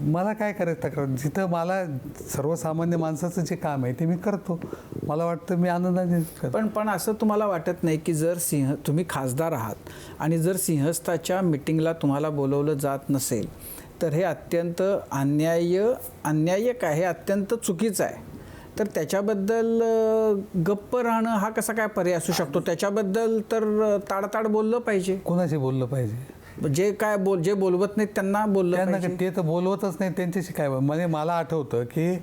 मला काय करायचं तक्रार? जिथं मला सर्वसामान्य माणसाचं जे काम आहे ते मी करतो. मला वाटतं मी आनंदाने करतो. पण असं तुम्हाला वाटत नाही की जर तुम्ही खासदार आहात आणि जर सिंहस्थाच्या मिटिंगला तुम्हाला बोलवलं जात नसेल तर हे अत्यंत अन्याय्य आहे, अत्यंत चुकीचं आहे. तर त्याच्याबद्दल गप्प राहणं हा कसा काय पर्याय असू शकतो? त्याच्याबद्दल तर ताडताड बोललं पाहिजे. कोणाशी बोललं पाहिजे? जे बोलवत नाहीत त्यांना बोललं त्यांना पाहिजे. ते तर बोलवतच नाही, त्यांच्याशी काय. म्हणजे मला आठवतं की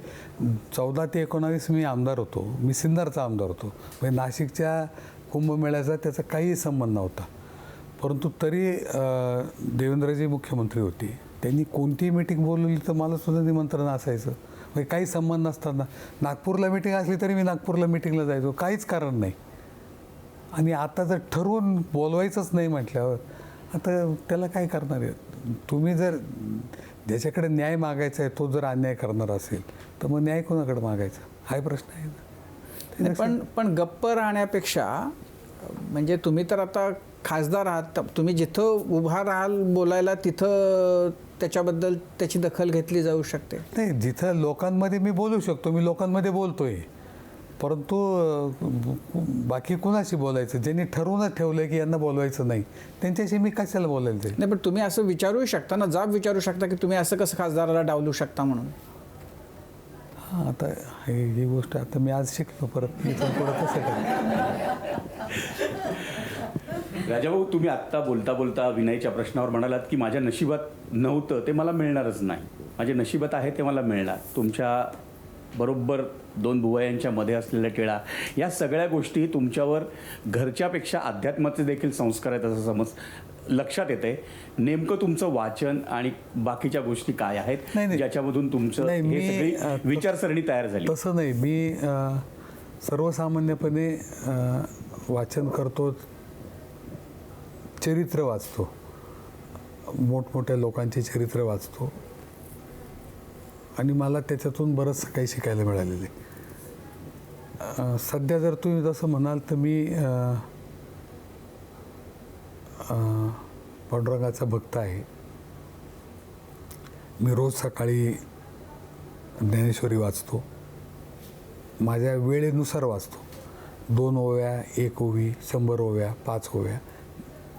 14 ते 19 मी आमदार होतो. मी सिन्नरचा आमदार होतो. म्हणजे नाशिकच्या कुंभमेळ्याचा त्याचा काही संबंध नव्हता. परंतु तरी देवेंद्रजी मुख्यमंत्री होते, त्यांनी कोणतीही मीटिंग बोलवली तर मला सुद्धा निमंत्रण असायचं. म्हणजे काही संबंध नसताना नागपूरला मीटिंग असली तरी मी नागपूरला मीटिंगला जायचो, काहीच कारण नाही. आणि आता जर ठरवून बोलवायचंच नाही म्हटल्यावर आता त्याला काय करणार आहे? तुम्ही जर ज्याच्याकडे न्याय मागायचा आहे तो जर अन्याय करणार असेल तर मग न्याय कोणाकडे मागायचा हा प्रश्न आहे ना. पण गप्प राहण्यापेक्षा म्हणजे तुम्ही तर आता खासदार आहात, तुम्ही जिथं उभा राहाल बोलायला तिथं त्याच्याबद्दल त्याची दखल घेतली जाऊ शकते. नाही, जिथं लोकांमध्ये मी बोलू शकतो, मी लोकांमध्ये बोलतोय. परंतु बाकी कुणाशी बोलायचं? ज्यांनी ठरवूनच ठेवलं की यांना बोलवायचं नाही त्यांच्याशी मी कशाला बोलायला जाईल? नाही, पण तुम्ही असं विचारूही शकता ना, जाब विचारू शकता की तुम्ही असं कसं खासदाराला डावलू शकता म्हणून. हां, आता ही गोष्ट आता मी आज शिकलो. परत मी पुढं कसं काय? राजाभाऊ, तुम्ही आत्ता बोलता विनयच्या प्रश्नावर म्हणालात की माझ्या नशिबात नव्हतं ते मला मिळणारच नाही. माझ्या नशिबात आहे ते मला मिळणार. तुमच्या बरोबर 2 बुवयांच्या मध्ये असलेल्या टिळा, या सगळ्या गोष्टी तुमच्यावर घरच्यापेक्षा अध्यात्माचे देखील संस्कार आहेत असं समज लक्षात येते. नेमकं तुमचं वाचन आणि बाकीच्या गोष्टी काय आहेत ज्याच्यामधून तुमचं हे सगळी विचारसरणी तयार झाली? तसं नाही, मी सर्वसामान्यपणे वाचन करतो, चरित्र वाचतो, मोठमोठ्या लोकांचे चरित्र वाचतो आणि मला त्याच्यातून बरंच काही शिकायला मिळालेलं आहे. सध्या जर तुम्ही जसं म्हणाल तर मी पांडुरंगाचा भक्त आहे. मी रोज सकाळी ज्ञानेश्वरी वाचतो, माझ्या वेळेनुसार वाचतो. 2 ओव्या, 1 ओवी, 100 ओव्या, 5 ओव्या,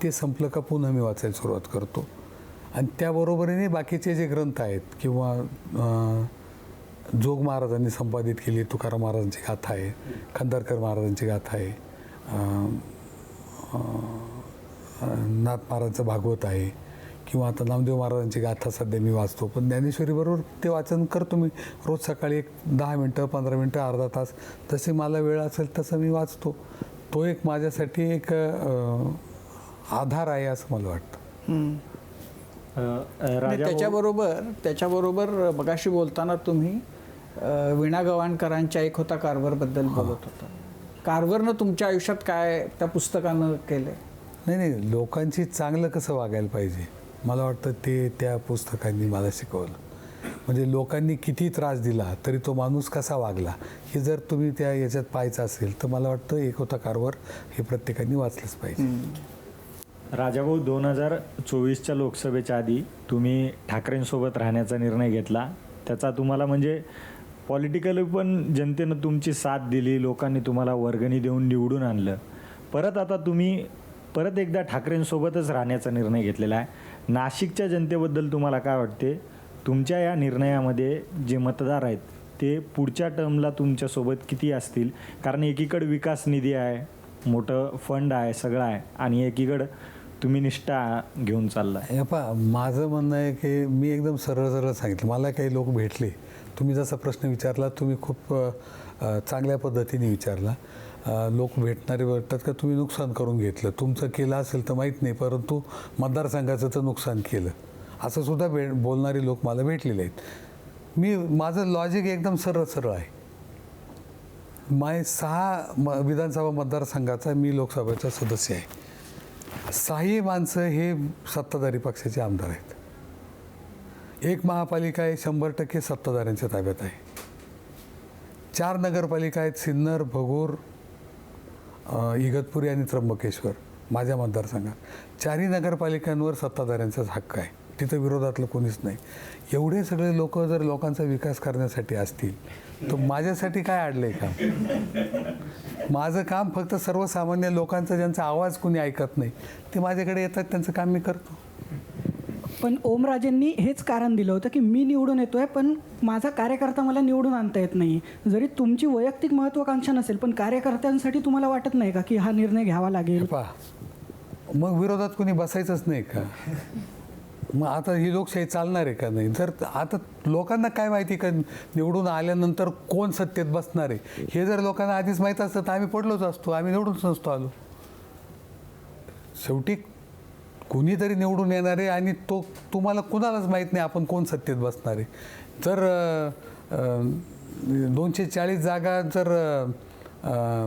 ते संपलं का पुन्हा मी वाचायला सुरुवात करतो. आणि त्याबरोबरीने बाकीचे जे ग्रंथ आहेत किंवा जोग महाराजांनी संपादित केली तुकाराम महाराजांची गाथा आहे, खंदारकर महाराजांची गाथा आहे, नाथ महाराजांचं भागवत आहे किंवा आता नामदेव महाराजांची गाथा सध्या मी वाचतो. पण ज्ञानेश्वरीबरोबर ते वाचन करतो मी रोज सकाळी एक 10 मिनटं, 15 मिनटं, अर्धा तास, जसे मला वेळ असेल तसं मी वाचतो. तो एक माझ्यासाठी एक आधार आहे असं मला वाटतं. त्याच्याबरोबर मगाशी बोलताना तुम्ही वीणा गवाणकरांच्या एक होता कारभारबद्दल बोलत होता. कारभारनं तुमच्या आयुष्यात काय त्या पुस्तकानं केलं? नाही, लोकांची चांगलं कसं वागायला पाहिजे मला वाटतं ते त्या पुस्तकांनी मला शिकवलं. म्हणजे लोकांनी किती त्रास दिला तरी तो माणूस कसा वागला हे जर तुम्ही त्या याच्यात पाहायचं असेल तर मला वाटतं एक होता कारभार हे प्रत्येकाने वाचलंच पाहिजे. राजाभाऊ 2024च्या लोकसभेच्या आधी तुम्ही ठाकरेंसोबत राहण्याचा निर्णय घेतला. त्याचा तुम्हाला म्हणजे पॉलिटिकली पण जनतेनं तुमची साथ दिली, लोकांनी तुम्हाला वर्गणी देऊन निवडून आणलं. परत आता तुम्ही परत एकदा ठाकरेंसोबतच राहण्याचा निर्णय घेतलेला आहे. नाशिकच्या जनतेबद्दल तुम्हाला काय वाटते? तुमच्या या निर्णयामध्ये जे मतदार आहेत ते पुढच्या टर्मला तुमच्यासोबत किती असतील? कारण एकीकडे विकास निधी आहे, मोठं फंड आहे, सगळं आहे, आणि एकीकडं तुम्ही निष्ठा घेऊन चालला. हे पहा, माझं म्हणणं आहे की मी एकदम सरळ सरळ सांगितलं. मला काही लोक भेटले, तुम्ही जसा प्रश्न विचारला तुम्ही खूप चांगल्या पद्धतीने विचारला. लोक भेटणारे वाटतात का तुम्ही नुकसान करून घेतलं, तुमचं केलं असेल तर माहीत नाही, परंतु मतदारसंघाचं तर नुकसान केलं, असं सुद्धा बोलणारे लोक मला भेटलेले आहेत. माझं लॉजिक एकदम सरळ सरळ आहे. 6 विधानसभा मतदारसंघाचा मी लोकसभेचा सदस्य आहे. 6ही माणसं हे सत्ताधारी पक्षाचे आमदार आहेत. एक महापालिका आहे 100% सत्ताधाऱ्यांच्या ताब्यात आहे. 4 नगरपालिका आहेत, सिन्नर, भगूर, इगतपुरी आणि त्र्यंबकेश्वर माझ्या मतदारसंघात. 4ही नगरपालिकांवर सत्ताधाऱ्यांचाच हक्क आहे, तिथं विरोधातलं कोणीच नाही. एवढे सगळे लोक जर लोकांचा विकास करण्यासाठी असतील तर माझ्यासाठी काय अडलंय काम? माझं काम फक्त सर्वसामान्य लोकांचा, ज्यांचा आवाज कोणी ऐकत नाही, ते माझ्याकडे येतात, त्यांचं काम मी करतो. पण ओमराजेंनी हेच कारण दिलं होतं की मी निवडून येतोय पण माझा कार्यकर्ता मला निवडून आणता येत नाही. जरी तुमची वैयक्तिक महत्त्वाकांक्षा नसेल पण कार्यकर्त्यांसाठी तुम्हाला वाटत नाही का की हा निर्णय घ्यावा लागेल? पहा, मग विरोधात कोणी बसायचंच नाही का? मग आता ही लोकशाही चालणार आहे का नाही? जर आता लोकांना काय माहिती का निवडून आल्यानंतर कोण सत्तेत बसणार आहे? हे जर लोकांना आधीच माहीत असतं तर आम्ही पडलोच असतो, आम्ही निवडूनच नसतो आलो. शेवटी कुणीतरी निवडून येणार आहे आणि तो तुम्हाला कुणालाच माहीत नाही आपण कोण सत्तेत बसणार आहे. जर 240 जागा जर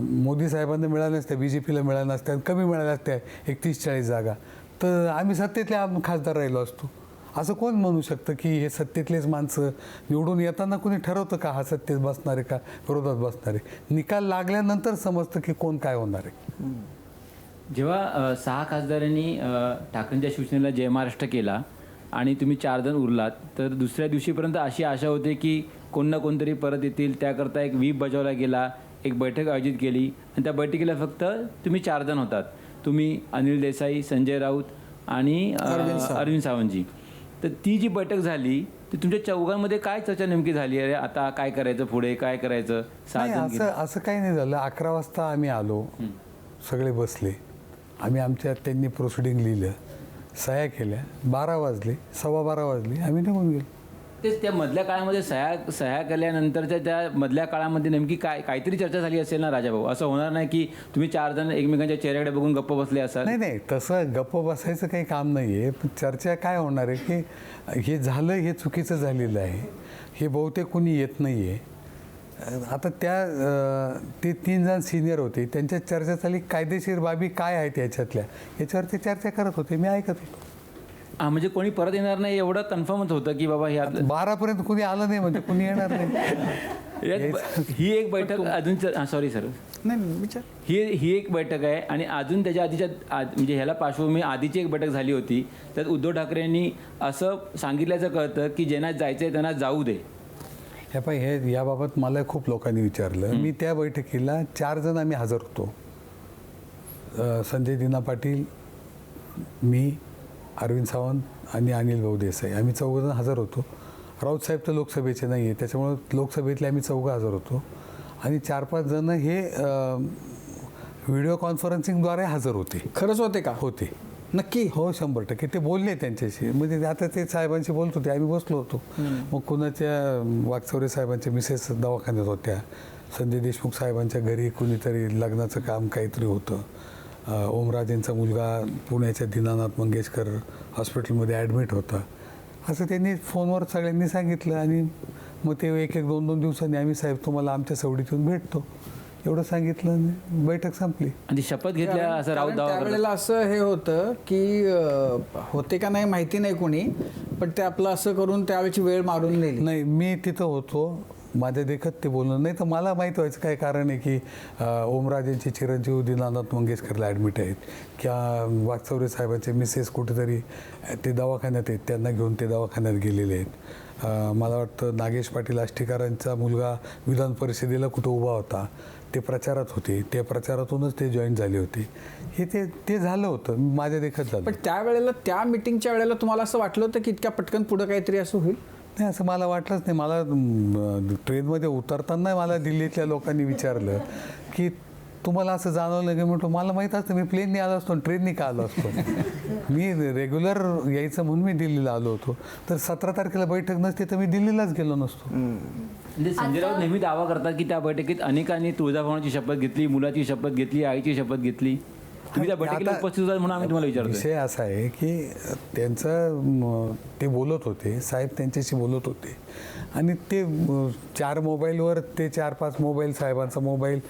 मोदी साहेबांना मिळाल्या नसत्या, BJPला मिळाल्या नसत्या, कमी मिळाल्या असत्या 31-40 जागा, तर आम्ही सत्तेतले खासदार राहिलो असतो. असं कोण म्हणू शकतं की हे सत्तेतलेच माणसं निवडून येताना कोणी ठरवतं का हा सत्तेत बसणार आहे का विरोधात बसणार आहे? निकाल लागल्यानंतर समजतं की कोण काय होणार आहे. जेव्हा 6 खासदारांनी ठाकरेंच्या शिवसेनेला जय महाराष्ट्र केला आणि तुम्ही 4 जण उरलात, तर दुसऱ्या दिवशीपर्यंत अशी आशा होती की कोण ना कोणतरी परत येतील. त्याकरता एक व्हीप बजावला गेला, एक बैठक आयोजित केली आणि त्या बैठकीला फक्त तुम्ही 4 जण होतात. तुम्ही, अनिल देसाई, संजय राऊत आणि अरविंद सावंतजी. तर ती जी बैठक झाली ती तुमच्या चौघांमध्ये काय चर्चा नेमकी झाली? अरे आता काय करायचं, पुढे काय करायचं? असं काही नाही झालं. 11 वाजता आम्ही आलो, सगळे बसले, त्यांनी प्रोसिडिंग लिहिलं, सह्या केल्या, 12 वाजले, 12:15 वाजले, आम्ही निघून गेलो. तेच त्या मधल्या काळामध्ये सह्या केल्यानंतरच्या त्या मधल्या काळामध्ये नेमकी काहीतरी चर्चा झाली असेल ना राजाभाऊ? असं होणार नाही की तुम्ही 4 जण एकमेकांच्या चेहऱ्याकडे बघून गप्प बसले असाल? नाही, तसं गप्प बसायचं काही काम नाही आहे. पण चर्चा काय होणार आहे की हे झालं, हे चुकीचं झालेलं आहे, हे बहुतेक कोणी येत नाही आहे. आता ते 3 जण सिनियर होते, त्यांच्यात चर्चा झाली, कायदेशीर बाबी काय आहेत याच्यातल्या, याच्यावरती चर्चा करत होते, मी ऐकत होतो. म्हणजे कोणी परत येणार नाही एवढं कन्फर्मच होतं की बाबा हे 12पर्यंत कोणी आलं नाही म्हणजे कोणी येणार नाही. ही एक बैठक अजून, सॉरी सर, नाही विचार, ही एक बैठक आहे. आणि अजून त्याच्या आधीच्या म्हणजे ह्याला पार्श्वभूमी आधीची एक बैठक झाली होती, त्यात उद्धव ठाकरेंनी असं सांगितल्याचं कळतं की ज्यांना जायचं आहे त्यांना जाऊ दे. हे याबाबत मला खूप लोकांनी विचारलं. मी त्या बैठकीला 4 जण आम्ही हजर होतो. संजय दिना पाटील, मी, अरविंद सावंत आणि अनिल भाऊ देसाई, आम्ही 4 जण हजर होतो. राऊत साहेब तर लोकसभेचे नाही आहे, त्याच्यामुळं लोकसभेतले आम्ही 4 हजर होतो. आणि 4-5 जण हे व्हिडिओ कॉन्फरन्सिंगद्वारे हजर होते. खरंच होते का? होते, नक्की? हो, 100%. ते बोलले त्यांच्याशी, म्हणजे आता ते साहेबांशी बोलत होते, आम्ही बसलो होतो. मग कुणाच्या वागचौरे साहेबांच्या मिसेस दवाखान्यात होत्या, संजय देशमुख साहेबांच्या घरी कुणीतरी लग्नाचं काम काहीतरी होतं, ओमराजेंचा मुलगा पुण्याच्या दीनानाथ मंगेशकर हॉस्पिटलमध्ये ॲडमिट होता, असं त्यांनी फोनवर सगळ्यांनी सांगितलं. आणि मग ते 1-2 दिवसांनी आम्ही साहेब तुम्हाला आमच्या सवडीत येऊन भेटतो एवढं सांगितलं आणि बैठक संपली. आणि शपथ घेतल्या असं राऊत दावा त्यावेळेला असं हे होतं की होते का नाही माहिती नाही कोणी, पण ते आपलं असं करून त्यावेळेची वेळ मारून नेली. नाही, मी तिथं होतो, माझ्या देखत ते बोलणं नाही तर मला माहीत व्हायचं काय कारण आहे की ओमराजेंचे चिरंजीव दीनानाथ मंगेशकरला ॲडमिट आहेत किंवा वागचौरे साहेबांचे मिसेस कुठेतरी ते दवाखान्यात आहेत, त्यांना घेऊन ते दवाखान्यात गेलेले आहेत. मला वाटतं नागेश पाटील आष्टीकरांचा मुलगा विधान परिषदेला कुठं उभा होता, ते प्रचारात होते, त्या प्रचारातूनच ते जॉईन झाले होते. हे ते झालं होतं, माझ्या देखत झालं. पण त्यावेळेला त्या मिटिंगच्या वेळेला तुम्हाला असं वाटलं होतं की इतक्या पटकन पुढं काहीतरी असं होईल? नाही, असं मला वाटलंच नाही. मला ट्रेनमध्ये उतरताना मला दिल्लीतल्या लोकांनी विचारलं की तुम्हाला असं जाणवलं की म्हटलं मला माहीत असतं मी प्लेनने आलो असतो, ट्रेनने का आलो असतो. मी रेग्युलर यायचं म्हणून मी दिल्लीला आलो होतो. तर 17 तारखेला बैठक नसते तर मी दिल्लीलाच गेलो नसतो. म्हणजे संजय राऊत नेहमी दावा करतात की त्या बैठकीत अनेकांनी तुळजाभवानीची शपथ घेतली, मुलाची शपथ घेतली, आईची शपथ घेतली. तुम्ही त्या बैठकीला आता उपस्थित होता म्हणून आम्ही तुम्हाला विचारतो. विषय असा आहे की त्यांचं ते बोलत होते, साहेब त्यांच्याशी बोलत होते आणि ते 4 मोबाईलवर ते 4-5 मोबाईल, साहेबांचा मोबाईल,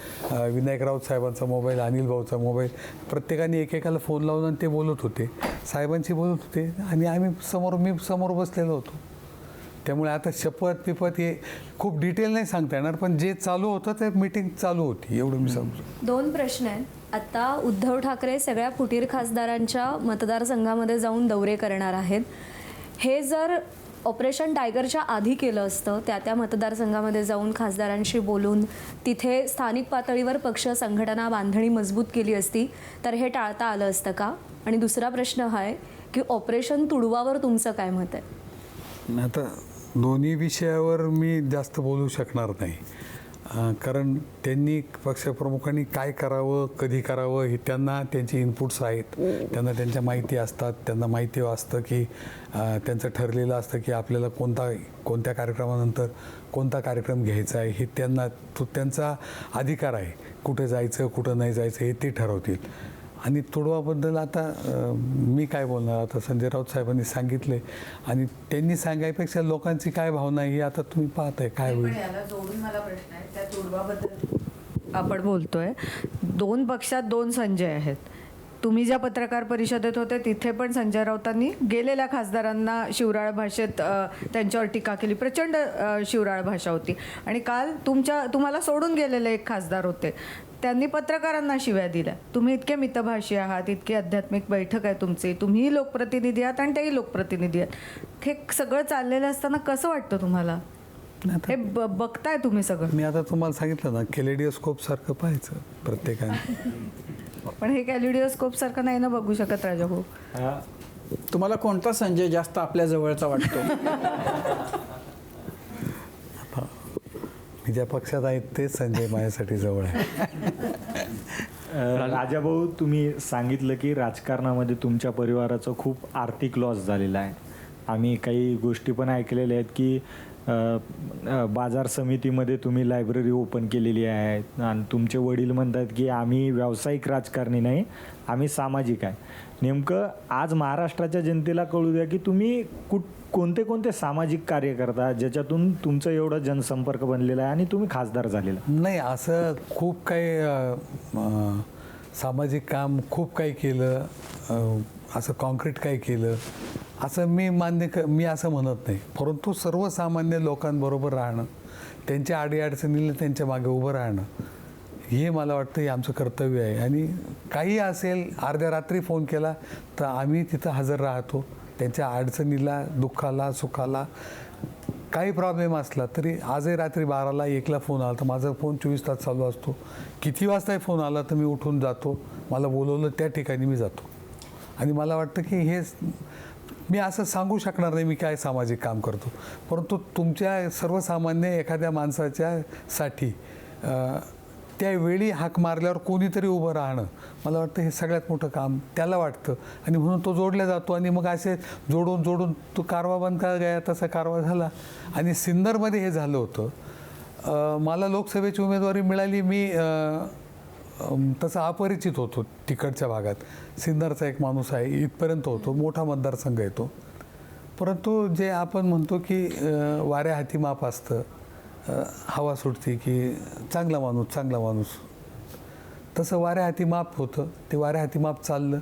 विनायक राऊत साहेबांचा मोबाईल, अनिल भाऊचा मोबाईल, प्रत्येकाने एकेकाला फोन लावून आणि ते बोलत होते, साहेबांशी बोलत होते आणि मी समोर बसलेलो होतो. त्यामुळे आता शपथ पिपत हे खूप डिटेल नाही सांगता येणार, पण जे चालू होतं ते मीटिंग चालू होती, एवढं मी सांगतो. 2 प्रश्न आहेत. आता उद्धव ठाकरे सगळ्या फुटीर खासदारांच्या मतदारसंघामध्ये जाऊन दौरे करणार आहेत. हे जर ऑपरेशन टायगरच्या आधी केलं असतं, त्या मतदारसंघामध्ये जाऊन खासदारांशी बोलून तिथे स्थानिक पातळीवर पक्ष संघटना बांधणी मजबूत केली असती तर हे टाळता आलं असतं का? आणि दुसरा प्रश्न हा आहे की ऑपरेशन तुडवावर तुमचं काय मत आहे? आता दोन्ही विषयावर मी जास्त बोलू शकणार नाही, कारण त्यांनी पक्षप्रमुखांनी काय करावं, कधी करावं हे त्यांना त्यांचे इनपुट्स आहेत, त्यांना त्यांच्या माहिती असतात, त्यांना माहिती असतं की त्यांचं ठरलेलं असतं की आपल्याला कोणत्या कार्यक्रमानंतर कोणता कार्यक्रम घ्यायचा आहे, हे त्यांचा अधिकार आहे. कुठे जायचं कुठं नाही जायचं हे ते ठरवतील. आणि तुडवाबद्दल आता मी काय बोलणार, आता संजय राऊत साहेबांनी सांगितले आणि त्यांनी सांगायपेक्षा लोकांची काय भावना आहे हे आता तुम्ही पाहताय काय होईल. याला जोडून मला प्रश्न आहे, त्या तुडवाबद्दल आपण बोलतोय, 2 पक्षात 2 संजय आहेत. तुम्ही ज्या पत्रकार परिषदेत होते तिथे पण संजय राऊतांनी गेलेल्या खासदारांना शिवराळ भाषेत त्यांच्यावर टीका केली, प्रचंड शिवराळ भाषा होती. आणि काल तुम्हाला सोडून गेलेले एक खासदार होते, त्यांनी पत्रकारांना शिव्या दिल्या. तुम्ही इतके मितभाषी आहात, इतकी आध्यात्मिक बैठक आहे तुमची, तुम्हीही लोकप्रतिनिधी आहात आणि तेही लोकप्रतिनिधी आहेत. हे सगळं चाललेलं असताना कसं वाटतं तुम्हाला? हे बघताय तुम्ही सगळं. मी आता तुम्हाला सांगितलं ना, कॅलेडिओस्कोप सारखं पाहायचं प्रत्येकाने. पण हे कॅलिडिओस्कोप सारखं नाही ना बघू शकत राजाभाऊ. तुम्हाला कोणता संजय जास्त आपल्या जवळचा वाटतो? मी ज्या पक्षात आहेत तेच संजय माझ्यासाठी जवळ आहे. राजाभाऊ, तुम्ही सांगितलं की राजकारणामध्ये तुमच्या परिवाराचं खूप आर्थिक लॉस झालेला आहे. आम्ही काही गोष्टी पण ऐकलेल्या आहेत की बाजार समितीमध्ये तुम्ही लायब्ररी ओपन केलेली आहे आणि तुमचे वडील म्हणतात की आम्ही व्यावसायिक राजकारणी नाही, आम्ही सामाजिक आहे. नेमकं आज महाराष्ट्राच्या जनतेला कळू द्या की तुम्ही कोणते सामाजिक कार्य करता ज्याच्यातून तुमचं एवढं जनसंपर्क बनलेला आहे आणि तुम्ही खासदार झालेला. नाही, असं खूप काही सामाजिक काम खूप काही केलं, असं कॉन्क्रीट काही केलं असं मी असं म्हणत नाही. परंतु सर्वसामान्य लोकांबरोबर राहणं, त्यांच्या अडीअडचणीला त्यांच्या मागे उभं राहणं हे मला वाटतं हे आमचं कर्तव्य आहे. आणि काही असेल, अर्ध्या रात्री फोन केला तर आम्ही तिथं हजर राहतो. त्यांच्या अडचणीला, दुःखाला, सुखाला काही प्रॉब्लेम असला तरी आजही रात्री 12ला 1ला फोन आला तर माझा फोन 24 तास चालू असतो. किती वाजताही फोन आला तर मी उठून जातो. मला बोलवलं त्या ठिकाणी मी जातो. आणि मला वाटतं की हे मी असं सांगू शकणार नाही मी काय सामाजिक काम करतो, परंतु तुमच्या सर्वसामान्य एखाद्या माणसाच्यासाठी त्यावेळी हाक मारल्यावर कोणीतरी उभं राहणं मला वाटतं हे सगळ्यात मोठं काम त्याला वाटतं. आणि म्हणून तो जोडला जातो. आणि मग असे जोडून तो कारवा बंद का गया तसा कारवा झाला. आणि सिन्नरमध्ये हे झालं होतं. मला लोकसभेची उमेदवारी मिळाली, मी तसा अपरिचित होतो तिकडच्या भागात. सिन्नरचा एक माणूस आहे, इथपर्यंत होतो, मोठा मतदारसंघ येतो. परंतु जे आपण म्हणतो की वाऱ्या हाती माप असतं, हवा सुटते की चांगला माणूस, तसं वाऱ्या हाती माप होतं. ते वाऱ्या हाती माप चाललं,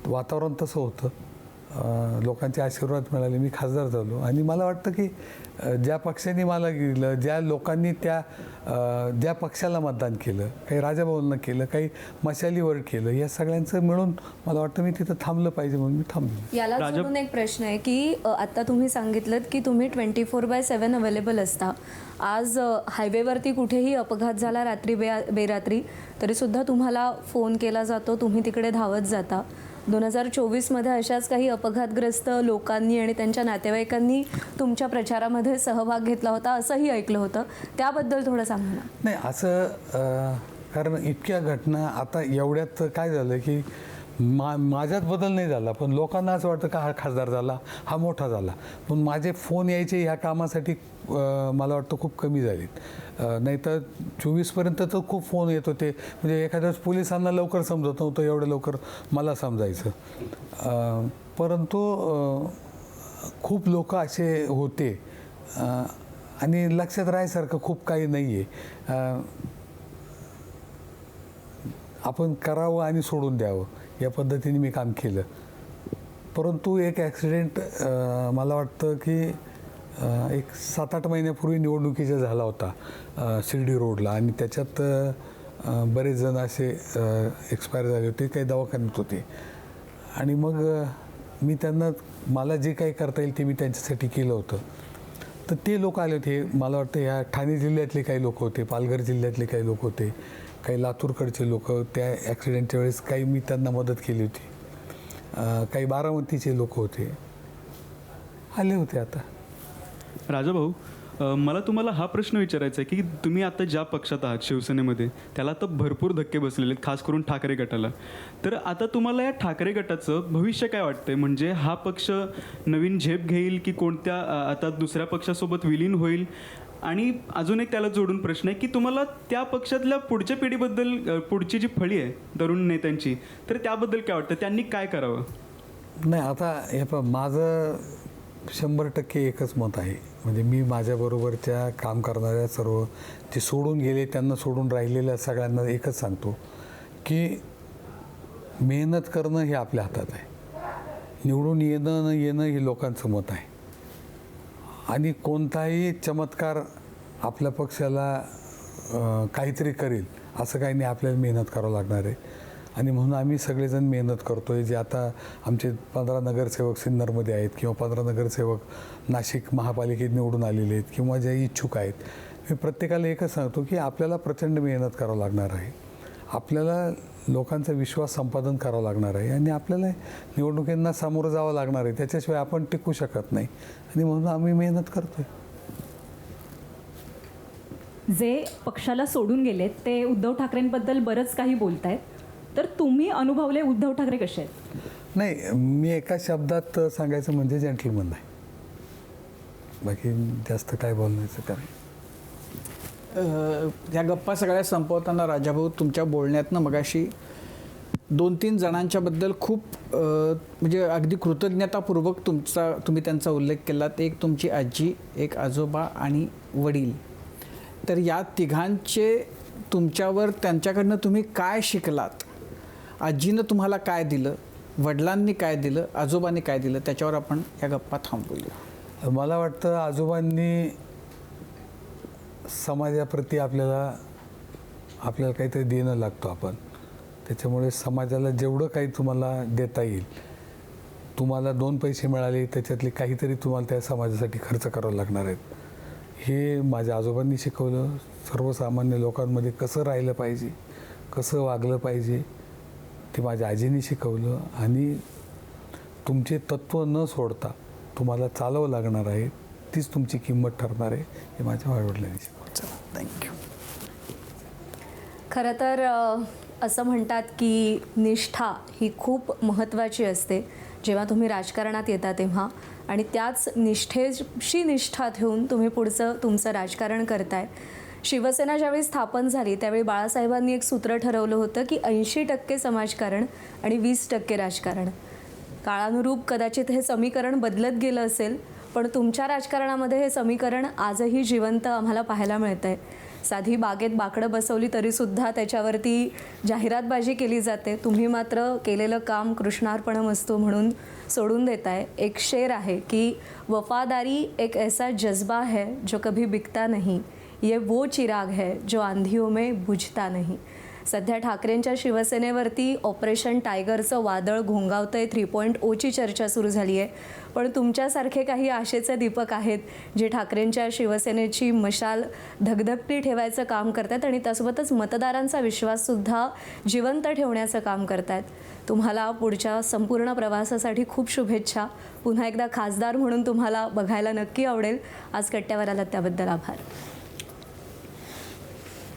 वातावरण तसं होतं. लोकांचे आशीर्वाद मिळाले, मी खासदार झालो. आणि मला वाटतं की ज्या पक्षाने मला गेलं, ज्या लोकांनी ज्या पक्षाला मतदान केलं, काही राजाभाऊंना केलं, काही मशालीवर केलं, या सगळ्यांचं मिळून मला वाटतं मी तिथं थांबलं पाहिजे म्हणून मी थांबलो. याला जोडून एक प्रश्न आहे की आता तुम्ही सांगितलं की तुम्ही 24/7 अवेलेबल असता. आज हायवेवरती कुठेही अपघात झाला रात्री बेरात्री तरीसुद्धा तुम्हाला फोन केला जातो, तुम्ही तिकडे धावत जाता. 2024मध्ये अशाच काही अपघातग्रस्त लोकांनी आणि त्यांच्या नातेवाईकांनी तुमच्या प्रचारामध्ये सहभाग घेतला होता असंही ऐकलं होतं, त्याबद्दल थोडं सांगा ना. नाही असं कारण इतक्या घटना आता एवढ्यात काय झालं की माझ्यात बदल नाही झाला, पण लोकांना असं वाटतं का हा खासदार झाला, हा मोठा झाला. पण माझे फोन यायचे ह्या कामासाठी मला वाटतं खूप कमी झालेत. नाही तर 24पर्यंत तर खूप फोन येत होते. म्हणजे एखाद्या वेळेस पोलिसांना लवकर समजत नव्हतं, एवढं लवकर मला समजायचं. परंतु खूप लोक असे होते आणि लक्षात राहायसारखं खूप काही नाही आहे. आपण करावं आणि सोडून द्यावं या पद्धतीने मी काम केलं. परंतु एक ॲक्सिडेंट मला वाटतं की एक 7-8 महिन्यापूर्वी निवडणुकीचा झाला होता शिर्डी रोडला, आणि त्याच्यात बरेच जण असे एक्सपायर झाले होते, काही दवाखान्यात होते. आणि मग मी त्यांना मला जे काही करता येईल ते मी त्यांच्यासाठी केलं होतं. तर ते लोक आले होते, मला वाटतं ह्या ठाणे जिल्ह्यातले काही लोक होते, पालघर जिल्ह्यातले काही लोक होते, काही लातूरकडचे लोक. त्या ॲक्सिडेंटच्या वेळेस काही मी त्यांना मदत केली होती. काही बारामतीचे लोक होते, आले होते. आता राजाभाऊ, मला तुम्हाला हा प्रश्न विचारायचा आहे की तुम्ही आता ज्या पक्षात आहात शिवसेनेमध्ये, त्याला आता भरपूर धक्के बसलेले आहेत, खास करून ठाकरे गटाला. तर आता तुम्हाला या ठाकरे गटाचं भविष्य काय वाटतंय? म्हणजे हा पक्ष नवीन झेप घेईल की कोणत्या आता दुसऱ्या पक्षासोबत विलीन होईल? आणि अजून एक त्याला जोडून प्रश्न आहे की तुम्हाला त्या पक्षातल्या पुढच्या पिढीबद्दल, पुढची जी फळी आहे तरुण नेत्यांची, तर त्याबद्दल काय वाटतं? त्यांनी काय करावं? नाही, आता हे माझं 100% एकच मत आहे. म्हणजे मी माझ्याबरोबरच्या काम करणाऱ्या सर्व जे सोडून गेले, त्यांना सोडून राहिलेल्या सगळ्यांना एकच सांगतो की मेहनत करणं हे आपल्या हातात आहे. निवडून येणं न येणं हे लोकांचं मत आहे. आणि कोणताही चमत्कार आपल्या पक्षाला काहीतरी करेल असं काही नाही, आपल्याला मेहनत करावं लागणार आहे. आणि म्हणून आम्ही सगळेजण मेहनत करतो आहे. जे आता आमचे 15 नगरसेवक सिन्नरमध्ये आहेत किंवा 15 नगरसेवक नाशिक महापालिकेत निवडून आलेले आहेत किंवा जे इच्छुक आहेत, मी प्रत्येकाला एकच सांगतो की आपल्याला प्रचंड मेहनत करावं लागणार आहे. आपल्याला लोकांचा विश्वास संपादन करावं लागणार आहे आणि आपल्याला निवडणुकींना सामोरं जावं लागणार आहे. त्याच्याशिवाय आपण टिकू शकत नाही आणि म्हणून आम्ही मेहनत करतो आहे. जे पक्षाला सोडून गेलेत ते उद्धव ठाकरेंबद्दल बरंच काही बोलतायत, तर तुम्ही अनुभवले उद्धव ठाकरे कसे आहेत? नाही, मी एका शब्दात सांगायचं म्हणजे जेंटलमन आहे. बाकी जास्त काय बोलण्याचं काय. या गप्पा सगळ्या संपवताना राजाभाऊ, तुमच्या बोलण्यातनं मगाशी 2-3 जणांच्याबद्दल खूप म्हणजे अगदी कृतज्ञतापूर्वक तुम्ही त्यांचा उल्लेख केलात. एक तुमची आजी, एक आजोबा आणि वडील. तर या तिघांचे तुमच्यावर, त्यांच्याकडनं तुम्ही काय शिकलात? आजीनं तुम्हाला काय दिलं, वडिलांनी काय दिलं, आजोबांनी काय दिलं, त्याच्यावर आपण या गप्पा थांबवूया. मला वाटतं आजोबांनी समाजाप्रती आपल्याला काहीतरी देणं लागतो आपण. त्याच्यामुळे समाजाला जेवढं काही तुम्हाला देता येईल, तुम्हाला 2 पैसे मिळाले त्याच्यातले काहीतरी तुम्हाला त्या समाजासाठी खर्च करावं लागणार आहेत. हे माझ्या आजोबांनी शिकवलं. सर्वसामान्य लोकांमध्ये कसं राहिलं पाहिजे, कसं वागलं पाहिजे ते माझ्या आजीने शिकवलं. आणि तुमचे तत्त्व न सोडता तुम्हाला चालवं लागणार आहे, तीच तुमची किंमत ठरणार आहे, हे माझ्या आईवडिलांनी शिकवलं. थँक्यू. खरं तर असं म्हणतात की निष्ठा ही खूप महत्त्वाची असते जेव्हा तुम्ही राजकारणात येता तेव्हा, आणि त्याच निष्ठेशी निष्ठा ठेवून तुम्ही पुढचं तुमचं राजकारण करताय. शिवसेना ज्यावेळी स्थापन झाली त्यावेळी बाळासाहेबांनी एक सूत्र ठरवलं होतं की 80% समाजकारण आणि 20% राजकारण. काळानुरूप कदाचित हे समीकरण बदलत गेलं असेल, पण तुमच्या राजकारणामध्ये हे समीकरण आजही जिवंत आम्हाला पाहायला मिळतं आहे. साधी बागेत बाकडं बसवली तरीसुद्धा त्याच्यावरती जाहिरातबाजी केली जाते. तुम्ही मात्र केलेलं काम कृष्णार्पणमस्तू म्हणून सोडून देताय. एक शेर आहे की वफादारी एक ऐसा जज्बा है जो कभी बिकता नहीं, ये वो चिराग है जो आंधियों में बुझता नहीं. सध्या ठाकरेंच्या शिवसेनेवरती ऑपरेशन टायगरचं वादळ घोंगावतंय. 3.0ची चर्चा सुरू झाली आहे. पण तुमच्यासारखे काही आशेचे दीपक आहेत जे ठाकरेंच्या शिवसेनेची मशाल धगधगती ठेवायचं काम करतात आणि त्यासोबतच मतदारांचा विश्वाससुद्धा जिवंत ठेवण्याचं काम करतात. तुम्हाला पुढच्या संपूर्ण प्रवासासाठी खूप शुभेच्छा. पुन्हा एकदा खासदार म्हणून तुम्हाला बघायला नक्की आवडेल. आज कट्ट्यावर आलात त्याबद्दल आभार.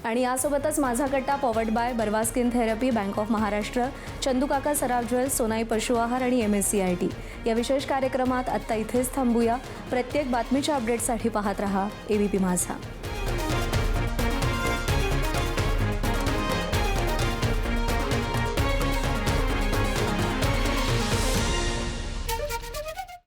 आणि यासोबतच माझा कट्टा powered by Barva skin therapy, bank of Maharashtra, चंदूकाका Saraf jewels, Sonai पशु आहार आणि MSCIT या विशेष कार्यक्रमात आत्ता इथेच थांबूया. प्रत्येक बातमीच्या अपडेटसाठी पाहत रहा ABP माझा.